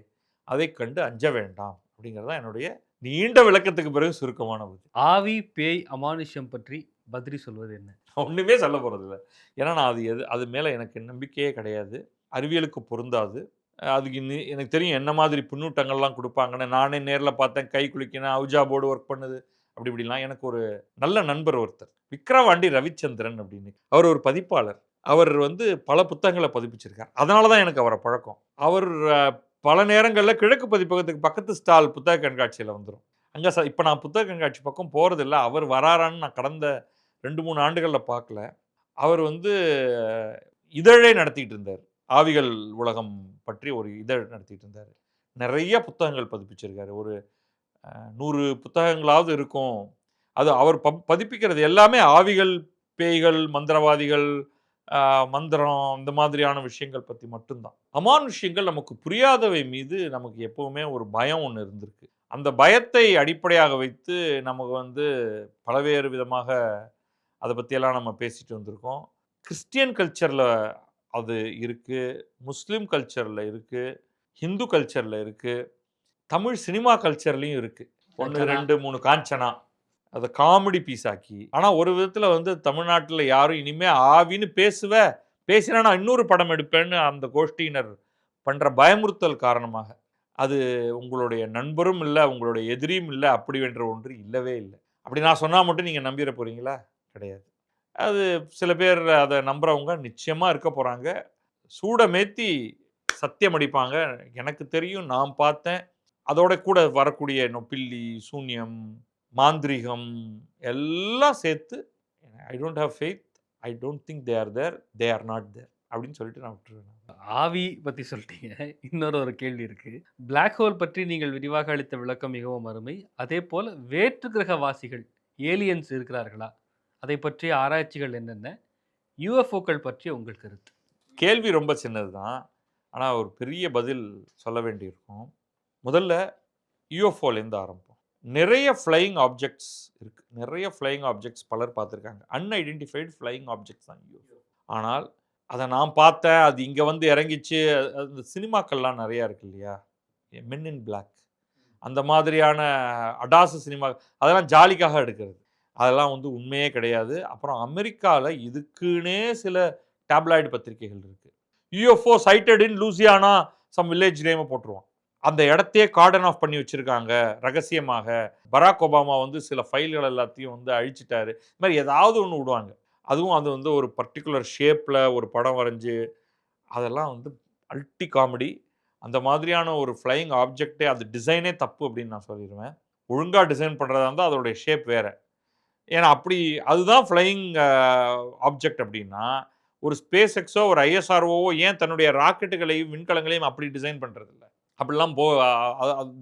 அதை கண்டு அஞ்ச வேண்டாம் அப்படிங்கிறது தான் என்னுடைய நீண்ட விளக்கத்துக்கு பிறகு சுருக்கமான பதில். ஆவி, பேய், அமானுஷ்யம் பற்றி பத்ரி சொல்வது என்ன? ஒண்ணுமே சொல்ல போறதில்ல. ஏன்னா நான் அது மேல எனக்கு நம்பிக்கையே கிடையாது. அறிவியலுக்கு பொருந்தாது. அதுக்கு எனக்கு தெரியும் என்ன மாதிரி பின்னூட்டங்கள்லாம் குடுப்பாங்கன்னு. நானே நேர்ல பார்த்தேன். கை குலுக்கினேன். அவுஜா போர்டு ஒர்க் பண்ணுது. அப்படி இப்படிலாம். எனக்கு ஒரு நல்ல நண்பர் ஒருத்தர். விக்கிரவாண்டி ரவிச்சந்திரன் அப்படின்னு. அவர் ஒரு பதிப்பாளர். அவர் வந்து பல புத்தகங்கள பதிப்பிச்சிருக்கார். அதனால தான் எனக்கு அவர பழக்கம். அவர் பல நேரங்கள்ல கிழக்கு பதிப்பகத்துக்கு பக்கத்து ஸ்டால் புத்தக கண்காட்சியில வந்துரும். அங்க இப்ப நான் புத்தக கண்காட்சி பக்கம் போறதில்ல. அவர் வராரான்னு நான் கடந்த 2, 3 ஆண்டுகள்ல பார்க்கல. அவர் வந்து இதழே நடத்திட்டு இருந்தார். ஆவிகள் உலகம் பற்றி ஒரு இதழ் நடத்திட்டு இருந்தாரு. நிறைய புத்தகங்கள் பதிப்பிச்சிருக்காரு. ஒரு 100 புத்தகங்களாவது இருக்கும். அது அவர் பதிப்பிக்கிறது எல்லாமே ஆவிகள், பேய்கள், மந்திரவாதிகள், அ மந்திரம் இந்த மாதிரியான விஷயங்கள் பத்தி மட்டும் தான். அமானுஷ்யங்கள் நமக்கு புரியாதவை மீது நமக்கு எப்பவுமே ஒரு பயம் ஒண்ணு இருந்திருக்கு. அந்த பயத்தை அடிப்படையாக வைத்து நமக்கு வந்து பலவேறு விதமாக அத பத்தியெல்லாம் நம்ம பேசிட்டு வந்திருக்கோம். கிறிஸ்டியன் கல்ச்சர்ல அது இருக்கு. முஸ்லிம் கல்ச்சர்ல இருக்கு. ஹிந்து கல்ச்சர்ல இருக்கு. தமிழ் சினிமா கல்ச்சர்லயும் இருக்கு. 1, 2, 3 காஞ்சனா. அத காமெடி பீஸ் ஆக்கி. ஆனா ஒரு விதத்துல வந்து தமிழ்நாட்டுல யாரும் இனிமே ஆவின்னு பேசினா நான் இன்னொரு படம் எடுப்பேன்னு அந்த கோஷ்டியினர் பண்ற பயமுறுத்தல் காரணமாக. அது உங்களுடைய நண்பரும் இல்ல, உங்களுடைய எதிரியும் இல்ல, அப்படி என்ற ஒன்று இல்லவே இல்ல. அப்படி நான் சொன்னா மட்டும் நீங்க நம்பிற போறீங்களா? கிடையாது. அது சில பேர் அத நம்புறவங்க நிச்சயமா இருக்க போறாங்க. சூடமேத்தி சத்தியம் அடிப்பாங்க. எனக்கு தெரியும், நான் பார்த்தேன். அதோட கூட வரக்கூடிய பில்லி, சூனியம், மாந்திரீகம் எல்லாம் சேர்த்து I don't have faith. I don't think they are there. They are not there. அப்படின்னு சொல்லிட்டு நான் விட்டுருவேன். ஆவி பத்தி சொல்லிட்டீங்க. இன்னொரு கேள்வி இருக்கு. பிளாக் ஹோல் பற்றி நீங்கள் விரிவாக அளித்த விளக்கம் மிகவும் அருமை. அதேபோல வேற்று கிரகவாசிகள், ஏலியன்ஸ் இருக்கிறார்களா? அதை பற்றிய ஆராய்ச்சிகள் என்னென்ன? யுஎஃப்ஓக்கள் பற்றிய உங்கள் கருத்து? கேள்வி ரொம்ப சின்னது தான். ஆனா ஒரு பெரிய பதில் சொல்ல வேண்டியிருக்கும். முதல்ல யுஎஃப்ஓலேருந்து ஆரம்பிப்போம். நிறைய ஃப்ளையிங் ஆப்ஜெக்ட்ஸ் இருக்கு. நிறைய ஃப்ளையிங் ஆப்ஜெக்ட்ஸ் பலர் பார்த்துருக்காங்க. அன்ஐடென்டிஃபைட் ஃப்ளையிங் ஆப்ஜெக்ட்ஸ் தான் யுஎஃப்ஓ. ஆனால் அத நான் பார்த்தேன். அது இங்க வந்து இறங்கிச்சு. அந்த சினிமாக்கள்லாம் நெறையா இருக்கு இல்லையா? மென் இன் பிளாக். அந்த மாதிரியான அடாசு சினிமா அதெல்லாம் ஜாலிக்காக எடுக்கிறது. அதெல்லாம் வந்து உண்மையே கிடையாது. அப்புறம் அமெரிக்கால இதுக்குன்னே சில டேப்லாய்டு பத்திரிகைகள் இருக்கு. யுஎஃப்ஓ சைட்டட் இன் லூசியானா சம் வில்லேஜ் நேம போட்டுருவான். அந்த இடத்தையே கார்டன் ஆஃப் பண்ணி வச்சிருக்காங்க ரகசியமாக. பராக் ஒபாமா வந்து சில ஃபைல்கள் எல்லாத்தையும் வந்து அழிச்சிட்டாரு. இந்த மாரி ஏதாவது ஒண்ணு விடுவாங்க. அதுவும் அது வந்து ஒரு பர்ட்டிகுலர் ஷேப்ல ஒரு படம் வரைஞ்சு, அதெல்லாம் வந்து அல்டி காமெடி. அந்த மாதிரியான ஒரு ஃப்ளையிங் ஆப்ஜெக்ட்டே அது டிசைனே தப்பு அப்படின்னு நான் சொல்லிருவேன். ஒழுங்கா டிசைன் பண்றதா இருந்தா அதோடைய ஷேப் வேற. ஏன்னா அப்படி அதுதான் ஃப்ளையிங் ஆப்ஜெக்ட் அப்படின்னா, ஒரு ஸ்பேஸ் எக்ஸோ, ஒரு ஐஎஸ்ஆர்ஓவோ ஏன் தன்னுடைய ராக்கெட்டுகளையும், விண்கலங்களையும் அப்படி டிசைன் பண்றதில்ல? அப்படிலாம்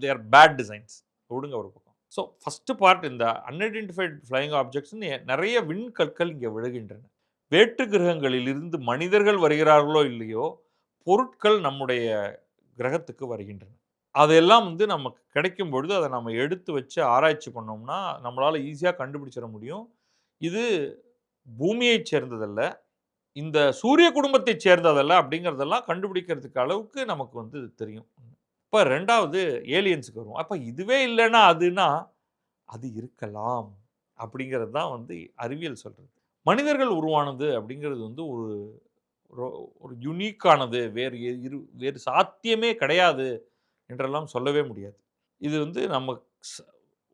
தே ஆர் பேட் டிசைன்ஸ். விடுங்க ஒரு பக்கம். ஸோ ஃபர்ஸ்ட் பார்ட் இந்த அன்ஐடென்டிஃபைட் ஃப்ளையிங் ஆப்ஜெக்ட்ஸ்ன்னு நெறைய விண்கற்கள் இங்கே விழுகின்றன. வேற்று கிரகங்களில் இருந்து மனிதர்கள் வருகிறார்களோ இல்லையோ, பொருட்கள் நம்முடைய கிரகத்துக்கு வருகின்றன. அதெல்லாம் வந்து நமக்கு கிடைக்கும் பொழுது, அத நம்ம எடுத்து வச்சு ஆராய்ச்சி பண்ணோம்னா, நம்மளால ஈஸியா கண்டுபிடிச்சிட முடியும். இது பூமியைச் சேர்ந்ததல்ல. இந்த சூரிய குடும்பத்தைச் சேர்ந்ததல்ல அப்படிங்கிறதெல்லாம் கண்டுபிடிக்கிறதுக்கு அளவுக்கு நமக்கு வந்து தெரியும். இப்ப 2வது ஏலியன்ஸ்க்கு வருவோம். அப்ப இதுவே இல்லன்னா அதுன்னா, அது இருக்கலாம். அப்படிங்கிறது தான் வந்து அறிவியல் சொல்றது. மனிதர்கள் உருவானது அப்படிங்கிறது வந்து ஒரு ஒரு ஒரு யுனிக்கானது. வேறு சாத்தியமே கிடையாது என்றெல்லாம் சொல்லவே முடியாது. இது வந்து நம்ம ஸ்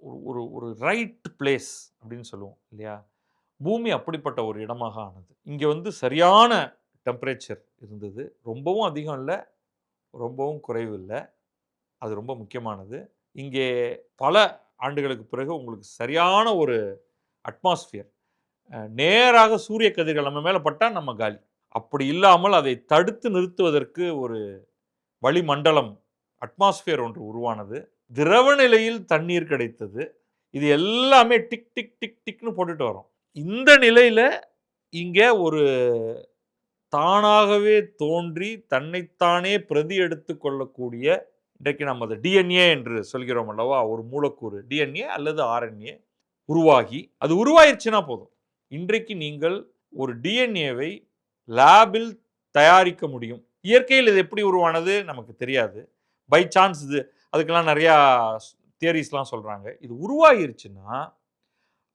ஒரு ஒரு ஒரு ரைட் பிளேஸ் அப்படின்னு சொல்லுவோம் இல்லையா? பூமி அப்படிப்பட்ட ஒரு இடமாக ஆனது. இங்க வந்து சரியான டெம்பரேச்சர் இருந்தது. ரொம்பவும் அதிகம் இல்ல, ரொம்பவும் குறைவு இல்ல. அது ரொம்ப முக்கியமானது. இங்கே பல ஆண்டுகளுக்கு பிறகு உங்களுக்கு சரியான ஒரு அட்மாஸ்பியர். நேராக சூரிய கதிர்கள் நம்ம மேல பட்டா நம்ம காலி. அப்படி இல்லாமல் அதை தடுத்து நிறுத்துவதற்கு ஒரு வளிமண்டலம், அட்மாஸ்பியர் ஒன்று உருவானது. திரவ நிலையில் தண்ணீர் கிடைத்தது. இது எல்லாமே டிக், டிக், டிக், டிக்ன்னு போட்டுட்டு வரோம். இந்த நிலையில இங்க ஒரு தானாகவே தோன்றி தன்னைத்தானே பிரதி எடுத்துக் கொள்ளக்கூடிய இன்றைக்கு நம்ம அதை டிஎன்ஏ என்று சொல்கிறோம் அல்லவா? ஒரு மூலக்கூறு டிஎன்ஏ அல்லது ஆர்என்ஏ உருவாகி, அது உருவாயிருச்சுன்னா போதும். இன்றைக்கு நீங்கள் ஒரு டிஎன்ஏவை லேபில் தயாரிக்க முடியும். இயற்கையில் இது எப்படி உருவானது நமக்கு தெரியாது. பை சான்ஸ் இது அதுக்கெல்லாம் நிறையா தியரீஸ்லாம் சொல்றாங்க. இது உருவாகிருச்சுன்னா,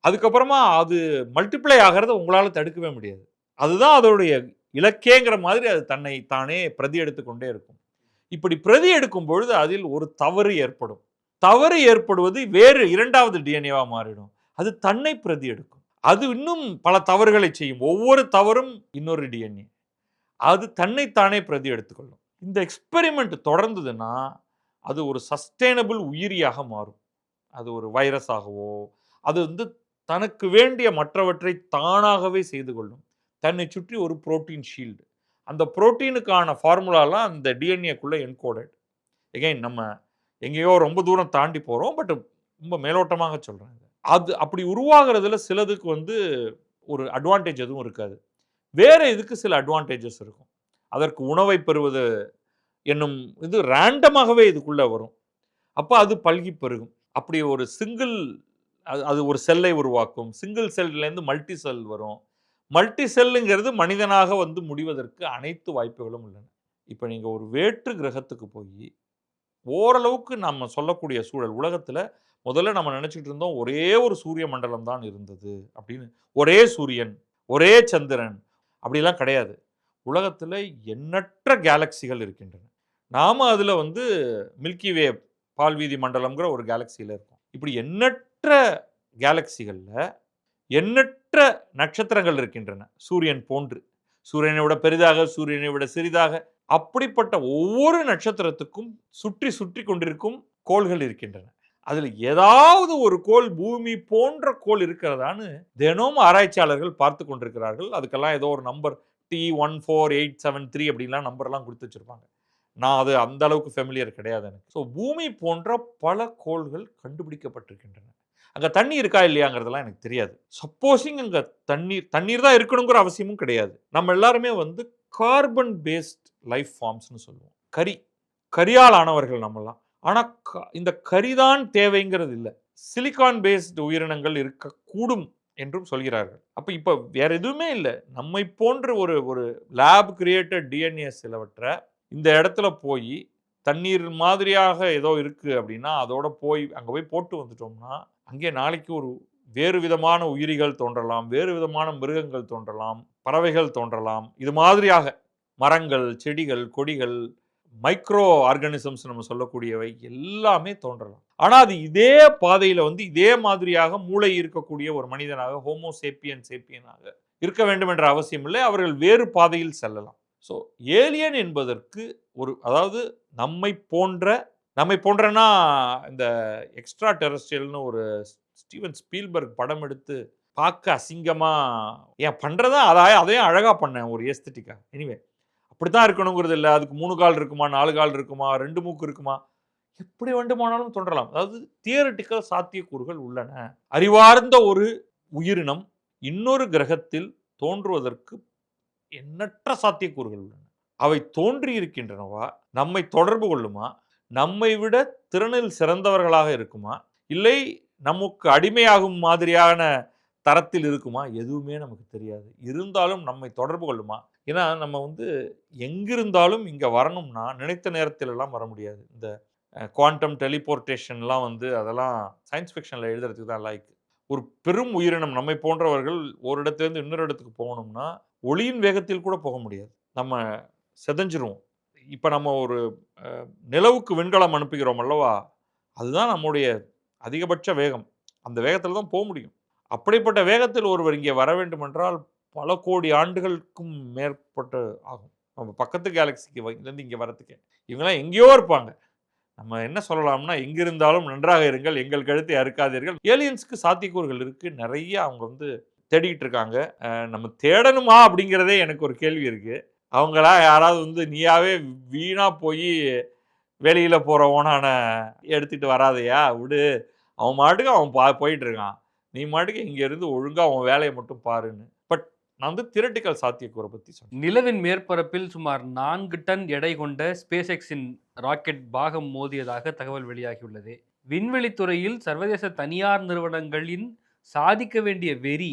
அதுக்கப்புறமா அது மல்டிப்ளை ஆகிறத உங்களால தடுக்கவே முடியாது. அதுதான் அதோடைய இலக்கேங்கிற மாதிரி அது தன்னை தானே பிரதி எடுத்துக் கொண்டே இருக்கும். இப்படி பிரதி எடுக்கும் பொழுது அதில் ஒரு தவறு ஏற்படும். தவறு ஏற்படுவது வேறு 2வது டிஎன்ஏவா மாறிடும். அது தன்னை பிரதி எடுக்கும். அது இன்னும் பல தவறுகளை செய்யும். ஒவ்வொரு தவறும் இன்னொரு டிஎன்ஏ. அது தன்னைத்தானே பிரதி எடுத்துக்கொள்ளும். இந்த எக்ஸ்பெரிமெண்ட் தொடர்ந்ததுன்னா, அது ஒரு சஸ்டெய்னபிள் உயிரியாக மாறும். அது ஒரு வைரஸாகவோ, அது வந்து தனக்கு வேண்டிய மற்றவற்றை தானாகவே செய்து கொள்ளும். தன்னை சுற்றி ஒரு புரோட்டீன் ஷீல்டு. அந்த புரோட்டீனுக்கான ஃபார்முலாலாம் அந்த டிஎன்ஏக்குள்ளே என்கோடட். எகைன் நம்ம எங்கேயோ ரொம்ப தூரம் தாண்டி போகிறோம். பட் ரொம்ப மேலோட்டமாக சொல்கிறேன். அது அப்படி உருவாகிறதுல சிலதுக்கு வந்து ஒரு அட்வான்டேஜ் எதுவும் இருக்காது. வேற இதுக்கு சில அட்வான்டேஜஸ் இருக்கும். அதற்கு உணவை பெறுவது என்னும் இது ரேண்டமாகவே இதுக்குள்ள வரும். அப்ப அது பல்கி பெருகும். அப்படி ஒரு சிங்கிள் அது ஒரு செல்லை உருவாக்கும். சிங்கிள் செல்லேருந்து மல்டி செல் வரும். மல்டி செல்லுங்கிறது மனிதனாக வந்து முடிவதற்கு அனைத்து வாய்ப்புகளும் உள்ளன. இப்ப நீங்க ஒரு வேற்று கிரகத்துக்கு போயி, ஓரளவுக்கு நம்ம சொல்லக்கூடிய சூழல் உலகத்துல முதல்ல நம்ம நினைச்சுக்கிட்டு இருந்தோம், ஒரே ஒரு சூரிய மண்டலம் தான் இருந்தது அப்படின்னு. ஒரே சூரியன், ஒரே சந்திரன் அப்படிலாம் கிடையாது. உலகத்துல எண்ணற்ற கேலக்ஸிகள் இருக்கின்றன. நாம அதுல வந்து மில்கி வே பால்வீதி மண்டலம்ங்கிற ஒரு கேலக்ஸில இருக்கோம். இப்படி எண்ணற்ற கேலக்ஸிகள்ல எண்ணற்ற நட்சத்திரங்கள் இருக்கின்றன. சூரியன் போன்று. சூரியனை விட பெரிதாக, சூரியனை விட சிறிதாக, அப்படிப்பட்ட ஒவ்வொரு நட்சத்திரத்துக்கும் சுற்றி சுற்றி கொண்டிருக்கும் கோள்கள் இருக்கின்றன. அதுல ஏதாவது ஒரு கோள் பூமி போன்ற கோள் இருக்கிறதான்னு தினமும் ஆராய்ச்சியாளர்கள் பார்த்து கொண்டிருக்கிறார்கள். அதுக்கெல்லாம் ஏதோ ஒரு நம்பர் T14873 அப்படின்லாம் நம்பர்லாம் கொடுத்து வச்சிருப்பாங்க. நான் அது அந்த அளவுக்கு ஃபெமிலியர் கிடையாது எனக்கு. ஸோ பூமி போன்ற பல கோள்கள் கண்டுபிடிக்கப்பட்டிருக்கின்றன. அங்க தண்ணி இருக்கா இல்லையாங்கிறதெல்லாம் எனக்கு தெரியாது. சப்போஸிங் அங்க தண்ணீர் தான் இருக்கணுங்கிற அவசியமும் கிடையாது. நம்ம எல்லாருமே வந்து கார்பன் பேஸ்ட் லைஃப் ஃபார்ம்ஸ்னு சொல்லுவோம். கரியால் ஆனவர்கள் நம்மலாம். ஆனா இந்த கரிதான் தேவைங்கிறது இல்ல. சிலிகான் பேஸ்ட் உயிரினங்கள் இருக்கக்கூடும் என்றும் சொல்கிறார்கள். அப்ப இப்ப வேற எதுவுமே இல்ல. நம்மை போன்ற ஒரு லேப் கிரியேட்டட் டிஎன்ஏ சிலவற்றை இந்த இடத்துல போய் தண்ணீர் மாதிரியாக ஏதோ இருக்கு அப்படின்னா அதோட போய் அங்க போய் போட்டு வந்துட்டோம்னா அங்கே நாளைக்கு ஒரு வேறு விதமான உயிரிகள் தோன்றலாம், வேறு விதமான மிருகங்கள் தோன்றலாம், பறவைகள் தோன்றலாம். இது மாதிரியாக மரங்கள், செடிகள், கொடிகள், மைக்ரோ ஆர்கானிசம்ஸ் நம்ம சொல்லக்கூடியவை எல்லாமே தோன்றலாம். ஆனா அது இதே பாதையில வந்து இதே மாதிரியாக மூளை இருக்கக்கூடிய ஒரு மனிதனாக ஹோமோ சேப்பியனாக இருக்க வேண்டும் என்ற அவசியம் இல்லை. அவர்கள் வேறு பாதையில் செல்லலாம். ஸோ ஏலியன் என்பதற்கு அதாவது நம்மை போன்றனா இந்த எக்ஸ்ட்ரா டெரஸ்ட்ரியல்னு ஒரு ஸ்டீவன் ஸ்பீல்பர்க் படம் எடுத்து பார்க்க அசிங்கமா ஏன் பண்றதா அதையும் அழகா பண்ணேன் ஒரு ஏஸ்தட்டிக்கா. எனிவே அப்படித்தான் இருக்கணுங்கிறது இல்லை. அதுக்கு 3 கால் இருக்குமா, 4 கால் இருக்குமா, 2 மூக்கு இருக்குமா, எப்படி வேண்டுமானாலும் தோன்றலாம். அதாவது தியரிட்டிக்கல் சாத்தியக்கூறுகள் உள்ளன. அறிவார்ந்த ஒரு உயிரினம் இன்னொரு கிரகத்தில் தோன்றுவதற்கு எண்ணற்ற சாத்தியக்கூறுகள் உள்ளன. அவை தோன்றி இருக்கின்றனவா, நம்மை தொடர்பு கொள்ளுமா, நம்மை விட திறனில் சிறந்தவர்களாக இருக்குமா, இல்லை நமக்கு அடிமையாகும் மாதிரியான தரத்தில் இருக்குமா, எதுவுமே நமக்கு தெரியாது. இருந்தாலும் நம்மை தொடர்பு கொள்ளுமா? ஏன்னா நம்ம வந்து எங்கிருந்தாலும் இங்க வரணும்னா நினைத்த நேரத்தில் எல்லாம் வர முடியாது. இந்த குவாண்டம் டெலிபோர்டேஷன்லாம் வந்து அதெல்லாம் சயின்ஸ் ஃபிக்ஷன்ல எழுதுறதுக்கு தான் லாய்க்கு. ஒரு பெரும் உயிரினம் நம்மை போன்றவர்கள் ஒரு இடத்திலிருந்து இன்னொரு இடத்துக்கு போகணும்னா ஒளியின் வேகத்தில் கூட போக முடியாது. நம்ம செதஞ்சிருவோம். இப்ப நம்ம ஒரு நிலவுக்கு விண்கலம் அனுப்புகிறோம் அல்லவா, அதுதான் நம்முடைய அதிகபட்ச வேகம். அந்த வேகத்தில் தான் போக முடியும். அப்படிப்பட்ட வேகத்தில் ஒருவர் இங்கே வர வேண்டும் என்றால் பல கோடி ஆண்டுகளுக்கும் மேற்பட்டு ஆகும். நம்ம பக்கத்து கேலக்சிக்கு இருந்து இங்கே வரத்துக்கு இவங்கெல்லாம் எங்கேயோ இருப்பாங்க. நம்ம என்ன சொல்லலாம்னா, எங்கிருந்தாலும் நன்றாக இருங்கள், எங்கள் கழுத்தை அறுக்காதீர்கள். ஏலியன்ஸ்க்கு சாத்தியக்கூறுகள் இருக்கு. நிறைய அவங்க வந்து தேடிக்கிட்டு இருக்காங்க. நம்ம தேடணுமா அப்படிங்கிறதே எனக்கு ஒரு கேள்வி இருக்கு. அவங்களா யாராவது வந்து நீயாவே வீணா போய் வெளியில போற ஓனான எடுத்துட்டு வராதையா விடு, அவன் மாட்டுக்கு அவன் போயிட்டு இருக்கான், நீ மாட்டுக்கு இங்க இருந்து ஒழுங்கா அவன் வேலையை மட்டும் பாருன்னு. பட் நான் வந்து தியரிட்டிக்கல் சாத்தியக்கூறை பத்தி சொன்னேன். நிலவின் மேற்பரப்பில் சுமார் 4 டன் எடை கொண்ட ஸ்பேஸ் எக்ஸின் ராக்கெட் பாகம் மோதியதாக தகவல் வெளியாகியுள்ளது. விண்வெளித்துறையில் சர்வதேச தனியார் நிறுவனங்களின் சாதிக்க வேண்டிய வெறி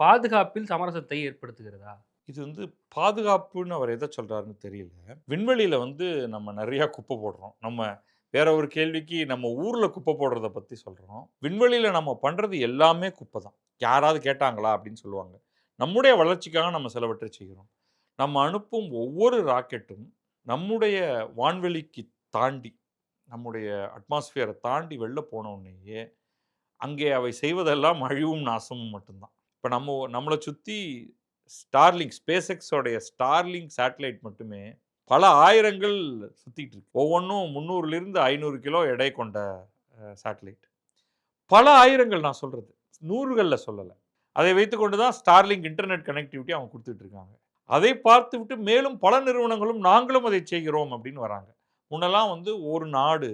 பாதுகாப்பில் சமரசத்தை ஏற்படுத்துகிறதா? இது வந்து பாதுகாப்புன்னு அவர் எதை சொல்றாருன்னு தெரியல. விண்வெளியில வந்து நம்ம நிறைய குப்பை போடுறோம். நம்ம வேற ஒரு கேள்விக்கு நம்ம ஊர்ல குப்பை போடுறத பத்தி சொல்றோம். விண்வெளியில நம்ம பண்றது எல்லாமே குப்பை தான். யாராவது கேட்டாங்களா அப்படின்னு சொல்லுவாங்க. நம்முடைய வளர்ச்சிக்காக நம்ம சிலவற்றை செய்கிறோம். நம்ம அனுப்பும் ஒவ்வொரு ராக்கெட்டும் நம்முடைய வான்வெளிக்கு தாண்டி, நம்முடைய அட்மாஸ்பியரை தாண்டி வெளில போன உடனேயே அங்கே அவை செய்வதெல்லாம் அழிவும் நாசமும் மட்டும்தான். இப்போ நம்மளை சுற்றி ஸ்டார்லிங்க், ஸ்பேஸ் எக்ஸோடைய ஸ்டார்லிங்க் சேட்டலைட் மட்டுமே பல ஆயிரங்கள் சுற்றிட்டு இருக்கு. ஒவ்வொன்றும் 300லிருந்து 500 கிலோ எடை கொண்ட சேட்டலைட். பல ஆயிரங்கள், நான் சொல்றது 100களில் சொல்லலை. அதை வைத்துக்கொண்டு தான் ஸ்டார்லிங்க் இன்டர்நெட் கனெக்டிவிட்டி அவங்க கொடுத்துட்டு இருக்காங்க. அதை பார்த்துவிட்டு மேலும் பல நிறுவனங்களும் நாங்களும் அதை செய்கிறோம் அப்படின்னு வராங்க. முன்னெல்லாம் வந்து ஒரு நாடு,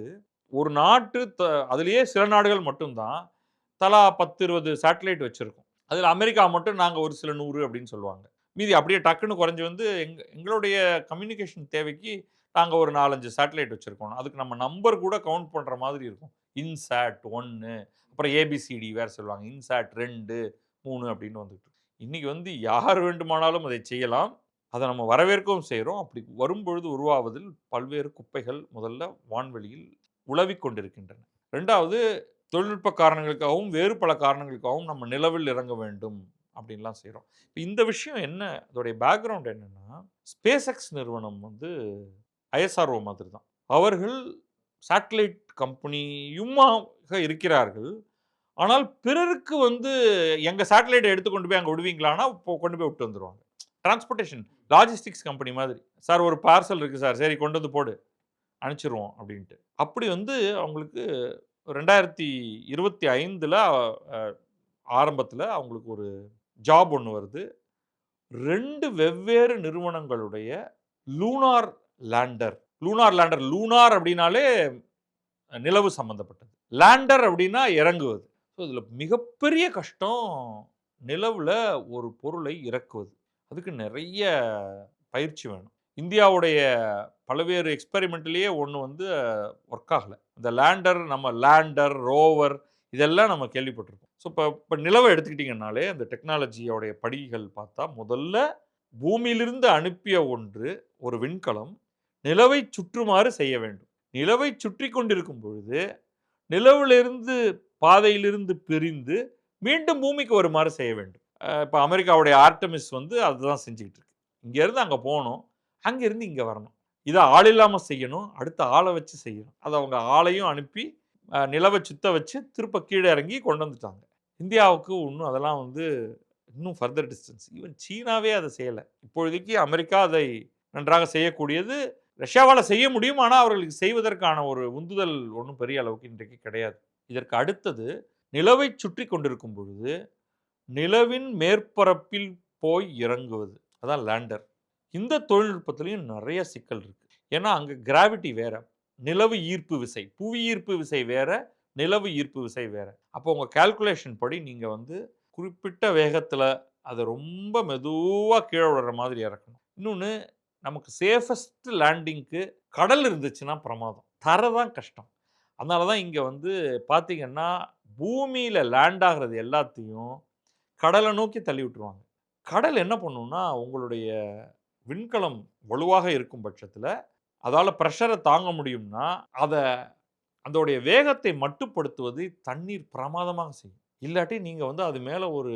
ஒரு நாட்டு அதிலேயே சில நாடுகள் மட்டும் தான் தலா 10, 20 சேட்டலைட் வச்சிருக்கும். அதில அமெரிக்கா மட்டும் நாங்க ஒரு சில 100 அப்படின்னு சொல்லுவாங்க. மீதி அப்படியே டக்குன்னு குறைஞ்சு வந்து எங்களுடைய கம்யூனிகேஷன் தேவைக்கு நாங்க ஒரு 4, 5 சேட்டலைட் வச்சிருக்கோம். அதுக்கு நம்ம நம்பர் கூட கவுண்ட் பண்ற மாதிரி இருக்கும். இன்சாட் 1 அப்புறம் ஏபிசிடி வேற சொல்லுவாங்க. இன்சாட் 2, 3 அப்படின்னு வந்துட்டு. இன்னைக்கு வந்து யார் வேண்டுமானாலும் அதை செய்யலாம். அத நம்ம வரவேற்கவும் செய்றோம். அப்படி வரும்பொழுது உருவாவதில் பல்வேறு குப்பைகள் முதல்ல வான்வெளியில் உலவிக் கொண்டிருக்கின்றன. 2வது தொழில்நுட்ப காரணங்களுக்காகவும், வேறு பல காரணங்களுக்காகவும் நம்ம நிலவில் இறங்க வேண்டும் அப்படின்லாம் செய்றோம். இப்ப இந்த விஷயம் என்ன அதோடைய பேக்கிரவுண்ட் என்னன்னா, SpaceX நிறுவனம் வந்து ஐஎஸ்ஆர்ஓ மாதிரி தான். அவர்கள் சேட்டலைட் கம்பெனியுமாக இருக்கிறார்கள். ஆனால் பிறருக்கு வந்து எங்க சேட்டலைட்ட எடுத்து கொண்டு போய் அங்க விடுவீங்களான்னா, கொண்டு போய் விட்டு வந்துருவாங்க. டிரான்ஸ்போர்டேஷன் லாஜிஸ்டிக்ஸ் கம்பெனி மாதிரி. சார் ஒரு பார்சல் இருக்கு சார். சரி கொண்டு வந்து போடு. அனுப்பிச்சுருவோம் அப்படின்ட்டு. அப்படி வந்து அவங்களுக்கு 2025ல அ ஆரம்பத்தில அவங்களுக்கு ஒரு ஜாப் ஒண்ணு வருது. 2 வெவ்வேறு நிறுவனங்களுடைய லூனார் லேண்டர். லூனார் அப்படின்னாலே நிலவு சம்மந்தப்பட்டது. லேண்டர் அப்படின்னா இறங்குவது. ஸோ இதில மிகப்பெரிய கஷ்டம் நிலவுல ஒரு பொருளை இறக்குவது. அதுக்கு நெறைய பயிற்சி வேணும். இந்தியாவுடைய பல்வேறு எக்ஸ்பெரிமெண்ட்லயே ஒண்ணு வந்து ஒர்க் ஆகல. இந்த லேண்டர், ரோவர் இதெல்லாம் நம்ம கேள்விப்பட்டிருக்கோம். ஸோ இப்ப நிலவ எடுத்துக்கிட்டீங்கன்னாலே, அந்த டெக்னாலஜியோடைய படிகள் பார்த்தா, முதல்ல பூமியிலிருந்து அனுப்பிய ஒன்று, ஒரு விண்கலம், நிலவை சுற்றுமாறு செய்ய வேண்டும். நிலவை சுற்றிக் கொண்டிருக்கும் பொழுது, நிலவிலிருந்து பாதையிலிருந்து பிரிந்து, மீண்டும் பூமிக்கு வருமாறு செய்ய வேண்டும். இப்ப அமெரிக்காவுடைய ஆர்டெமிஸ் வந்து அதுதான் செஞ்சுகிட்டு இருக்கு. இங்கேருந்து அங்க போணும். அங்கேருந்து இங்க வரணும். இத ஆள் இல்லாம செய்யணும். அடுத்து ஆள வச்சு செய்யணும். அத அவங்க ஆளையும் அனுப்பி, நிலவ சுத்த வச்சு, திருப்ப கீழ இறங்கி கொண்டு வந்துட்டாங்க. இந்தியாவுக்கு இன்னும் அதெல்லாம் வந்து இன்னும் ஃபர்தர் டிஸ்டன்ஸ். ஈவன் சீனாவே அத செய்யல. இப்பொழுதைக்கு அமெரிக்கா அதை நன்றாக செய்யக்கூடியது. ரஷ்யாவால செய்ய முடியும். ஆனா, அவர்களுக்கு செய்வதற்கான ஒரு உந்துதல் ஒண்ணும் பெரிய அளவுக்கு இன்றைக்கு கிடையாது. இதற்கு அடுத்தது, நிலவைச் சுற்றிக் கொண்டிருக்கும் பொழுது, நிலவின் மேற்பரப்பில் போய் இறங்குவது. அதான் லேண்டர். இந்த தொழில்நுட்பத்திலயும் நெறைய சிக்கல் இருக்கு. ஏன்னா, அங்க கிராவிட்டி வேற. நிலவு ஈர்ப்பு விசை. புவி ஈர்ப்பு விசை வேற, நிலவு ஈர்ப்பு விசை வேற. அப்போ உங்க கால்குலேஷன் படி நீங்க வந்து குறிப்பிட்ட வேகத்தில அத ரொம்ப மெதுவா கீழ விழுற மாதிரி இறக்கணும். இன்னொன்னு நமக்கு சேஃபஸ்ட் லேண்டிங்க்கு கடல் இருந்துச்சுன்னா பிரமாதம். தரை தான் கஷ்டம். அதனால தான் இங்க வந்து பார்த்தீங்கன்னா, பூமியில லேண்ட் ஆகுறது எல்லாத்தையும் கடல நோக்கி தள்ளி விட்டுருவாங்க. கடல் என்ன பண்ணும்னா, உங்களுடைய விண்கலம் வலுவாக இருக்கும் பட்சத்தில, அதால பிரஷர தாங்க முடியும்னா, அத அதோடைய வேகத்தை மட்டுப்படுத்துவது தண்ணீர் பிரமாதமாக செய்யும். இல்லாட்டி நீங்க வந்து அது மேல ஒரு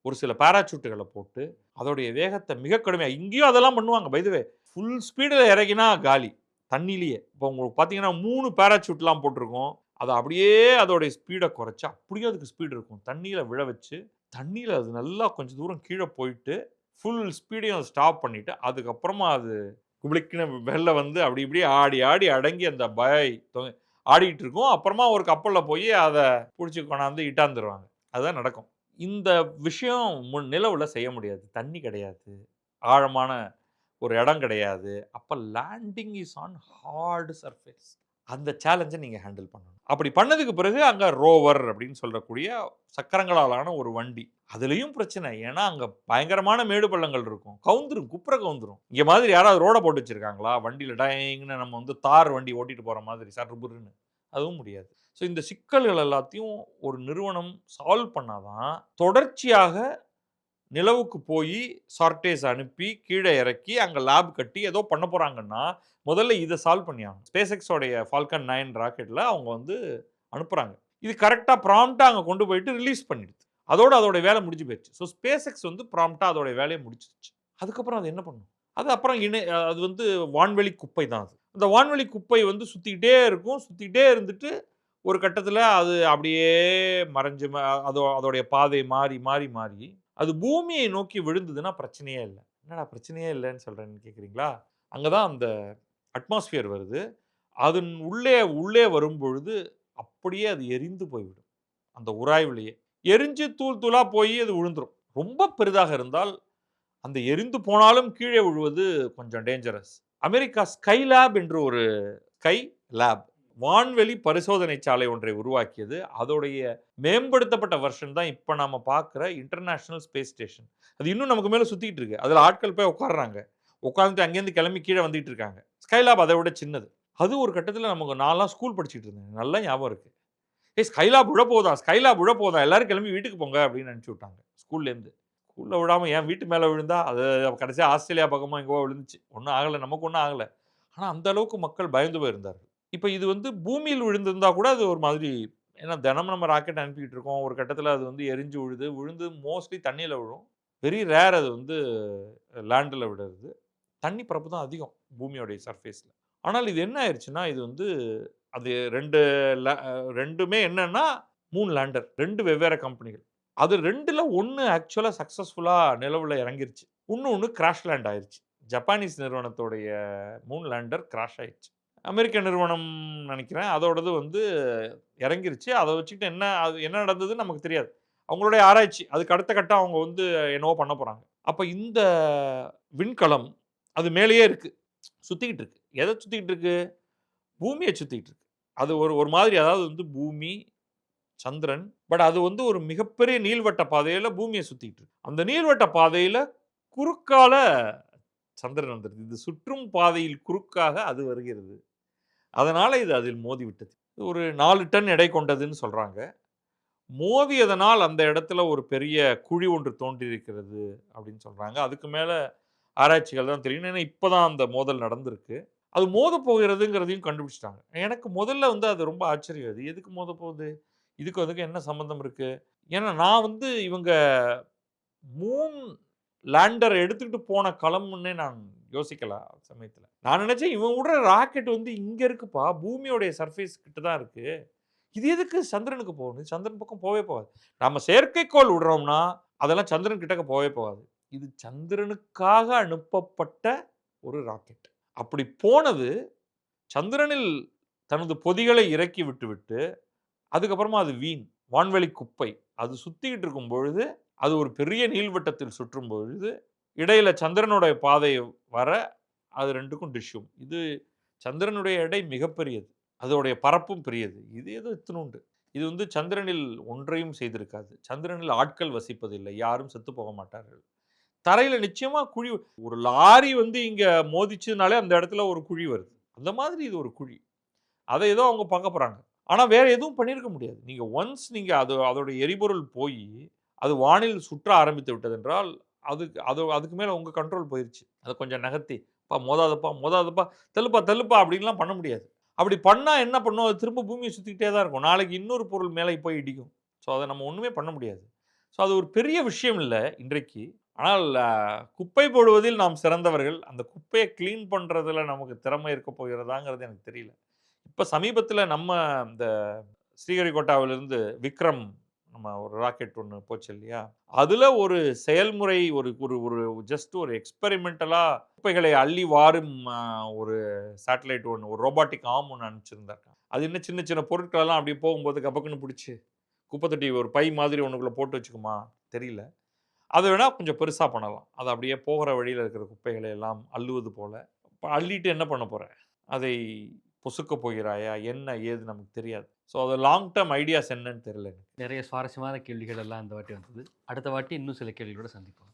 ஒரு சில பாராசூட்டுகள போட்டு, அதோடைய வேகத்த மிக கடுமையா இங்கேயும் அதெல்லாம் பண்ணுவாங்க. பை த வே ஃபுல் ஸ்பீடுல இறங்கினா காலி. தண்ணீலயே. இப்போ உங்களுக்கு பார்த்தீங்கன்னா 3 பாராசூட்லாம் போட்டிருக்கும். அத அப்படியே அதோடைய ஸ்பீட குறைச்சு, அப்படியே அதுக்கு ஸ்பீடு இருக்கும். தண்ணீல விழ வச்சு, தண்ணீல அது நல்லா கொஞ்சம் தூரம் கீழ போயிட்டு, ஃபுல் ஸ்பீடையும் அத ஸ்டாப் பண்ணிட்டு, அதுக்கப்புறமா அது குபுளிக்குன்னு வெளில வந்து அப்படி இப்படி ஆடி, ஆடி அடங்கி அந்த ஆடிட்டு இருக்கும். அப்புறமா ஒரு கப்பல்ல போய் அத புடிச்சு கொண்டாந்து இட்டாந்துருவாங்க. அதுதான் நடக்கும். இந்த விஷயம் நிலவுல செய்ய முடியாது. தண்ணி கிடையாது. ஆழமான ஒரு இடம் கிடையாது. அப்ப landing is on hard surface. அந்த சேலஞ்ச நீங்க ஹேண்டில் பண்ணணும். அப்படி பண்ணதுக்கு பிறகு அங்க ரோவர் அப்படின்னு சொல்லக்கூடிய சக்கரங்களால் ஆன ஒரு வண்டி. அதிலயும் பிரச்சனை. ஏன்னா, அங்க பயங்கரமான மேடு பள்ளங்கள் இருக்கும். கவுந்துரும், குப்புற கவுந்துரும். இங்க மாதிரி யாராவது ரோட போட்டு வச்சிருக்காங்களா? வண்டியில டயங்ன்னு நம்ம வந்து தார் வண்டி ஓட்டிட்டு போற மாதிரி சர்ருபுர்ருன்னு. அதுவும் முடியாது. ஸோ இந்த சிக்கல்கள் எல்லாத்தையும் ஒரு நிறுவனம் சால்வ் பண்ணா தான், தொடர்ச்சியாக நிலவுக்கு போயி சார்ட்டேஸ் அனுப்பி, கீழ இறக்கி, அங்க லேப் கட்டி ஏதோ பண்ண போறாங்கன்னா, முதல்ல இத சால்வ் பண்ணியாகணும். SpaceX உடைய Falcon 9 ராக்கெட்ல அவங்க வந்து அனுப்புறாங்க. இது கரெக்ட்டா ப்ராம்ப்ட்டா அங்க கொண்டு போயிட்டு ரிலீஸ் பண்ணிடுது. அதோட வேலை முடிஞ்சு போயிருச்சு. ஸோ SpaceX வந்து ப்ராம்ப்ட்டா அதோட வேலைய முடிச்சிருச்சு. அதுக்கப்புறம் அது என்ன பண்ணும்? அது அப்புறம் அது வந்து வான்வெளி குப்பை தான் அது. அந்த வான்வெளி குப்பை வந்து சுத்திக்கிட்டே இருக்கும். சுத்திக்கிட்டே இருந்துட்டு, ஒரு கட்டத்தில அது அப்படியே மறைஞ்சு அதோடைய பாதை மாறி, மாறி, மாறி அது பூமியை நோக்கி விழுந்ததுன்னா பிரச்சனையே இல்ல. என்னடா பிரச்சனையே இல்லன்னு சொல்றேன்னு கேட்கிறீங்களா? அங்க தான் அந்த அட்மாஸ்பியர் வருது. அதன் உள்ளே உள்ளே வரும்பொழுது அப்படியே அது எரிந்து போய்விடும். அந்த உராய்விலேயே. எரிஞ்சு தூள் தூளா போய் அது விழுந்துரும். ரொம்ப பெரிதாக இருந்தால் அந்த எரிந்து போனாலும் கீழே விழுவது கொஞ்சம் டேஞ்சரஸ். அமெரிக்கா ஸ்கைலேப் என்று ஒரு ஸ்கை லேப் வான்வெளி பரிசோதனை சாலை ஒன்றை உருவாக்கியது. அதோடைய மேம்படுத்தப்பட்ட வெர்ஷன் தான் இப்ப நாம பார்க்கிற இன்டர்நேஷனல் ஸ்பேஸ் ஸ்டேஷன். அது இன்னும் நமக்கு மேல சுத்திட்டு இருக்கு. அதுல ஆட்கள் போய் உட்கார்றாங்க. உட்கார்ந்துட்டு அங்கேருந்து கிளம்பி கீழ வந்துட்டு இருக்காங்க. ஸ்கைலேப் அதை விட சின்னது. அது ஒரு கட்டத்துல நமக்கு நான்லாம் ஸ்கூல் படிச்சுட்டு இருந்தேன். நல்லா ஞாபகம் இருக்கு. ஏய் ஸ்கைலேப் விழப்போகுதா, ஸ்கைலேப் விழப்போகுதா, எல்லாரும் கிளம்பி வீட்டுக்கு போங்க அப்படின்னு அனுப்பிச்சு விட்டாங்க ஸ்கூல்லேருந்து. ஸ்கூல்ல விடாம என் வீட்டு மேல விழுந்தா, அது கடைசியா ஆஸ்திரேலியா பக்கமா எங்கோ விழுந்துச்சு. ஒண்ணும் ஆகல. நமக்கு ஒண்ணும் ஆகல. ஆனா அந்த அளவுக்கு மக்கள் பயந்து போயிருந்தார்கள். இப்ப இது வந்து பூமியில் விழுந்திருந்தா கூட அது ஒரு மாதிரி ஏன்னா தினமும் நம்ம ராக்கெட் அனுப்பிட்டு இருக்கோம். ஒரு கட்டத்துல அது வந்து எரிஞ்சு விழுது. விழுந்து மோஸ்ட்லி தண்ணீல விழும். வெரி ரேர் அது வந்து லேண்ட்ல விழுறது. தண்ணி பரப்பு தான் அதிகம் பூமியோடைய சர்ஃபேஸ்ல. ஆனால் இது என்ன ஆயிருச்சுன்னா, இது வந்து அது 2 ல 2மே என்னன்னா, மூன் லேண்டர். 2 வெவ்வேற கம்பெனிகள். அது 2ல 1 ஆக்சுவலா சக்சஸ்ஃபுல்லா நிலவுல இறங்கிருச்சு. இன்னொன்னு கிராஷ் லேண்ட் ஆயிருச்சு. ஜப்பானீஸ் நிறுவனத்துடைய மூன் லேண்டர் கிராஷ் ஆயிருச்சு. அமெரிக்க நிறுவனம் நெனைக்கிறேன். அதோடது வந்து இறங்கிருச்சு. அத வச்சுக்கிட்டு அது என்ன நடந்ததுன்னு நமக்கு தெரியாது. அவங்களுடைய ஆராய்ச்சி. அதுக்கு அடுத்த கட்டம் அவங்க வந்து என்னவோ பண்ண போறாங்க. அப்ப இந்த விண்கலம் அது மேலேயே இருக்கு. சுத்திக்கிட்டு இருக்கு. எத சுத்திக்கிட்டு இருக்கு? பூமிய சுத்திக்கிட்டு இருக்கு. அது ஒரு ஒரு மாதிரி அதாவது வந்து பூமி, சந்திரன். பட் அது வந்து ஒரு மிகப்பெரிய நீள்வட்ட பாதையில பூமிய சுத்திட்டு இருக்கு. அந்த நீள்வட்ட பாதையில குறுக்கால சந்திரன் வந்துருது. இது சுற்றும் பாதையில் குறுக்காக அது வருகிறது. அதனால இது அதில் மோதிவிட்டது. ஒரு 4 டன் எடை கொண்டதுன்னு சொல்றாங்க. மோதியதனால் அந்த இடத்துல ஒரு பெரிய குழி ஒன்று தோன்றியிருக்கிறது அப்படின்னு சொல்றாங்க. அதுக்கு மேல ஆராய்ச்சிகள் தான் தெரியும். ஏன்னா இப்ப தான் அந்த மோதல் நடந்திருக்கு. அது மோதப் போகிறதுங்கிறதையும் கண்டுபிடிச்சுட்டாங்க. எனக்கு முதல்ல வந்து அது ரொம்ப ஆச்சரியம். அது எதுக்கு மோதப்போகுது? இதுக்கும் அதுக்கும் என்ன சம்மந்தம் இருக்கு? ஏன்னா நான் வந்து இவங்க மூன் லேண்டர் எடுத்துக்கிட்டு போன களம்னே நான் யோசிக்கல சமயத்துல. நான் நினைச்சேன் இவன் விடுற ராக்கெட் வந்து இங்க இருக்குப்பா. பூமியோடைய சர்ஃபேஸ் கிட்ட தான் இருக்கு. இது எதுக்கு சந்திரனுக்கு போகணும்? சந்திரன் பக்கம் போவே போகாது. நம்ம செயற்கைக்கோள் விடுறோம்னா, அதெல்லாம் சந்திரன் கிட்டக்க போவே போகாது. இது சந்திரனுக்காக அனுப்பப்பட்ட ஒரு ராக்கெட். அப்படி போனது சந்திரனில் தனது பொதிகளை இறக்கி விட்டுவிட்டு, அதுக்கப்புறமா அது வீண். வான்வெளி குப்பை. அது சுத்திக்கிட்டு இருக்கும் பொழுது, அது ஒரு பெரிய நீள்வட்டத்தில் சுற்றும் பொழுது, இடையில சந்திரனுடைய பாதை வர, அது 2க்கும் டிஷ்யூம். இது சந்திரனுடைய எடை மிகப்பெரியது. அதோடைய பரப்பும் பெரியது. இது ஏதோ இத்துணூண்டு. இது வந்து சந்திரனில் ஒன்றையும் செய்திருக்காது. சந்திரனில் ஆட்கள் வசிப்பதில்லை. யாரும் செத்து போக மாட்டார்கள். தரையில நிச்சயமா குழி ஒரு லாரி வந்து இங்க மோதிச்சுனாலே அந்த இடத்துல ஒரு குழி வருது. அந்த மாதிரி இது ஒரு குழி. அத ஏதோ அவங்க பார்க்க போறாங்க. ஆனா வேற எதுவும் பண்ணியிருக்க முடியாது. நீங்க ஒன்ஸ் நீங்க அதோட எரிபொருள் போயி, அது வானில் சுற்ற ஆரம்பித்து விட்டதென்றால், அதுக்கு மேல உங்க கண்ட்ரோல் போயிருச்சு. அத கொஞ்சம் நகர்த்தி, "அப்பா மோதாதப்பா, மோதாதப்பா, தள்ளுப்பா, தள்ளுப்பா" அப்படின்லாம் பண்ண முடியாது. அப்படி பண்ணா என்ன பண்ணும்? அது திரும்ப பூமிய சுத்திக்கிட்டே தான் இருக்கும். நாளைக்கு இன்னொரு பொருள் மேல போய் இடிக்கும். ஸோ, அத நம்ம ஒண்ணுமே பண்ண முடியாது. ஸோ, அது ஒரு பெரிய விஷயம் இல்ல இன்றைக்கு. ஆனால் குப்பை போடுவதில் நாம் சிறந்தவர்கள். அந்த குப்பைய கிளீன் பண்றதுல நமக்கு திறமை இருக்க போகிறதாங்கிறது எனக்கு தெரியல. இப்ப சமீபத்தில நம்ம இந்த ஸ்ரீஹரிகோட்டாவிலிருந்து விக்ரம் நம்ம ஒரு ராக்கெட் ஒண்ணு போச்சு இல்லையா? அதுல ஒரு செயல்முறை ஒரு ஒரு ஒரு ஜஸ்ட் ஒரு எக்ஸ்பெரிமென்டலா குப்பைகளை அள்ளி வாரும் ஒரு சேட்டலைட் ஒண்ணு, ஒரு ரோபோட்டிக் ஆர்ம் ஒண்ணு அனுப்பிச்சிருந்தாங்க. அது இன்னும் சின்ன சின்ன பொருட்களெல்லாம் அப்படியே போகும்போது கபக்குன்னு புடிச்சு, குப்பை தொட்டி ஒரு பை மாதிரி ஒண்ணுக்குள்ள போட்டு வச்சுக்குமா? தெரியல. அத வேணா கொஞ்சம் பெருசா பண்ணலாம். அது அப்படியே போகிற வழியில இருக்கிற குப்பைகளை எல்லாம் அள்ளுவது போல. அள்ளிட்டு என்ன பண்ண போற? அதை பொசுக்கப் போகிறாயா? என்ன ஏது நமக்கு தெரியாது. ஸோ அது லாங் டெர்ம் ஐடியாஸ் என்னன்னு தெரியல எனக்கு. நிறைய சுவாரஸ்யமான கேள்விகள் எல்லாம் இந்த வாட்டி வந்தது. அடுத்த வாட்டி இன்னும் சில கேள்விகளோட சந்திப்போம்.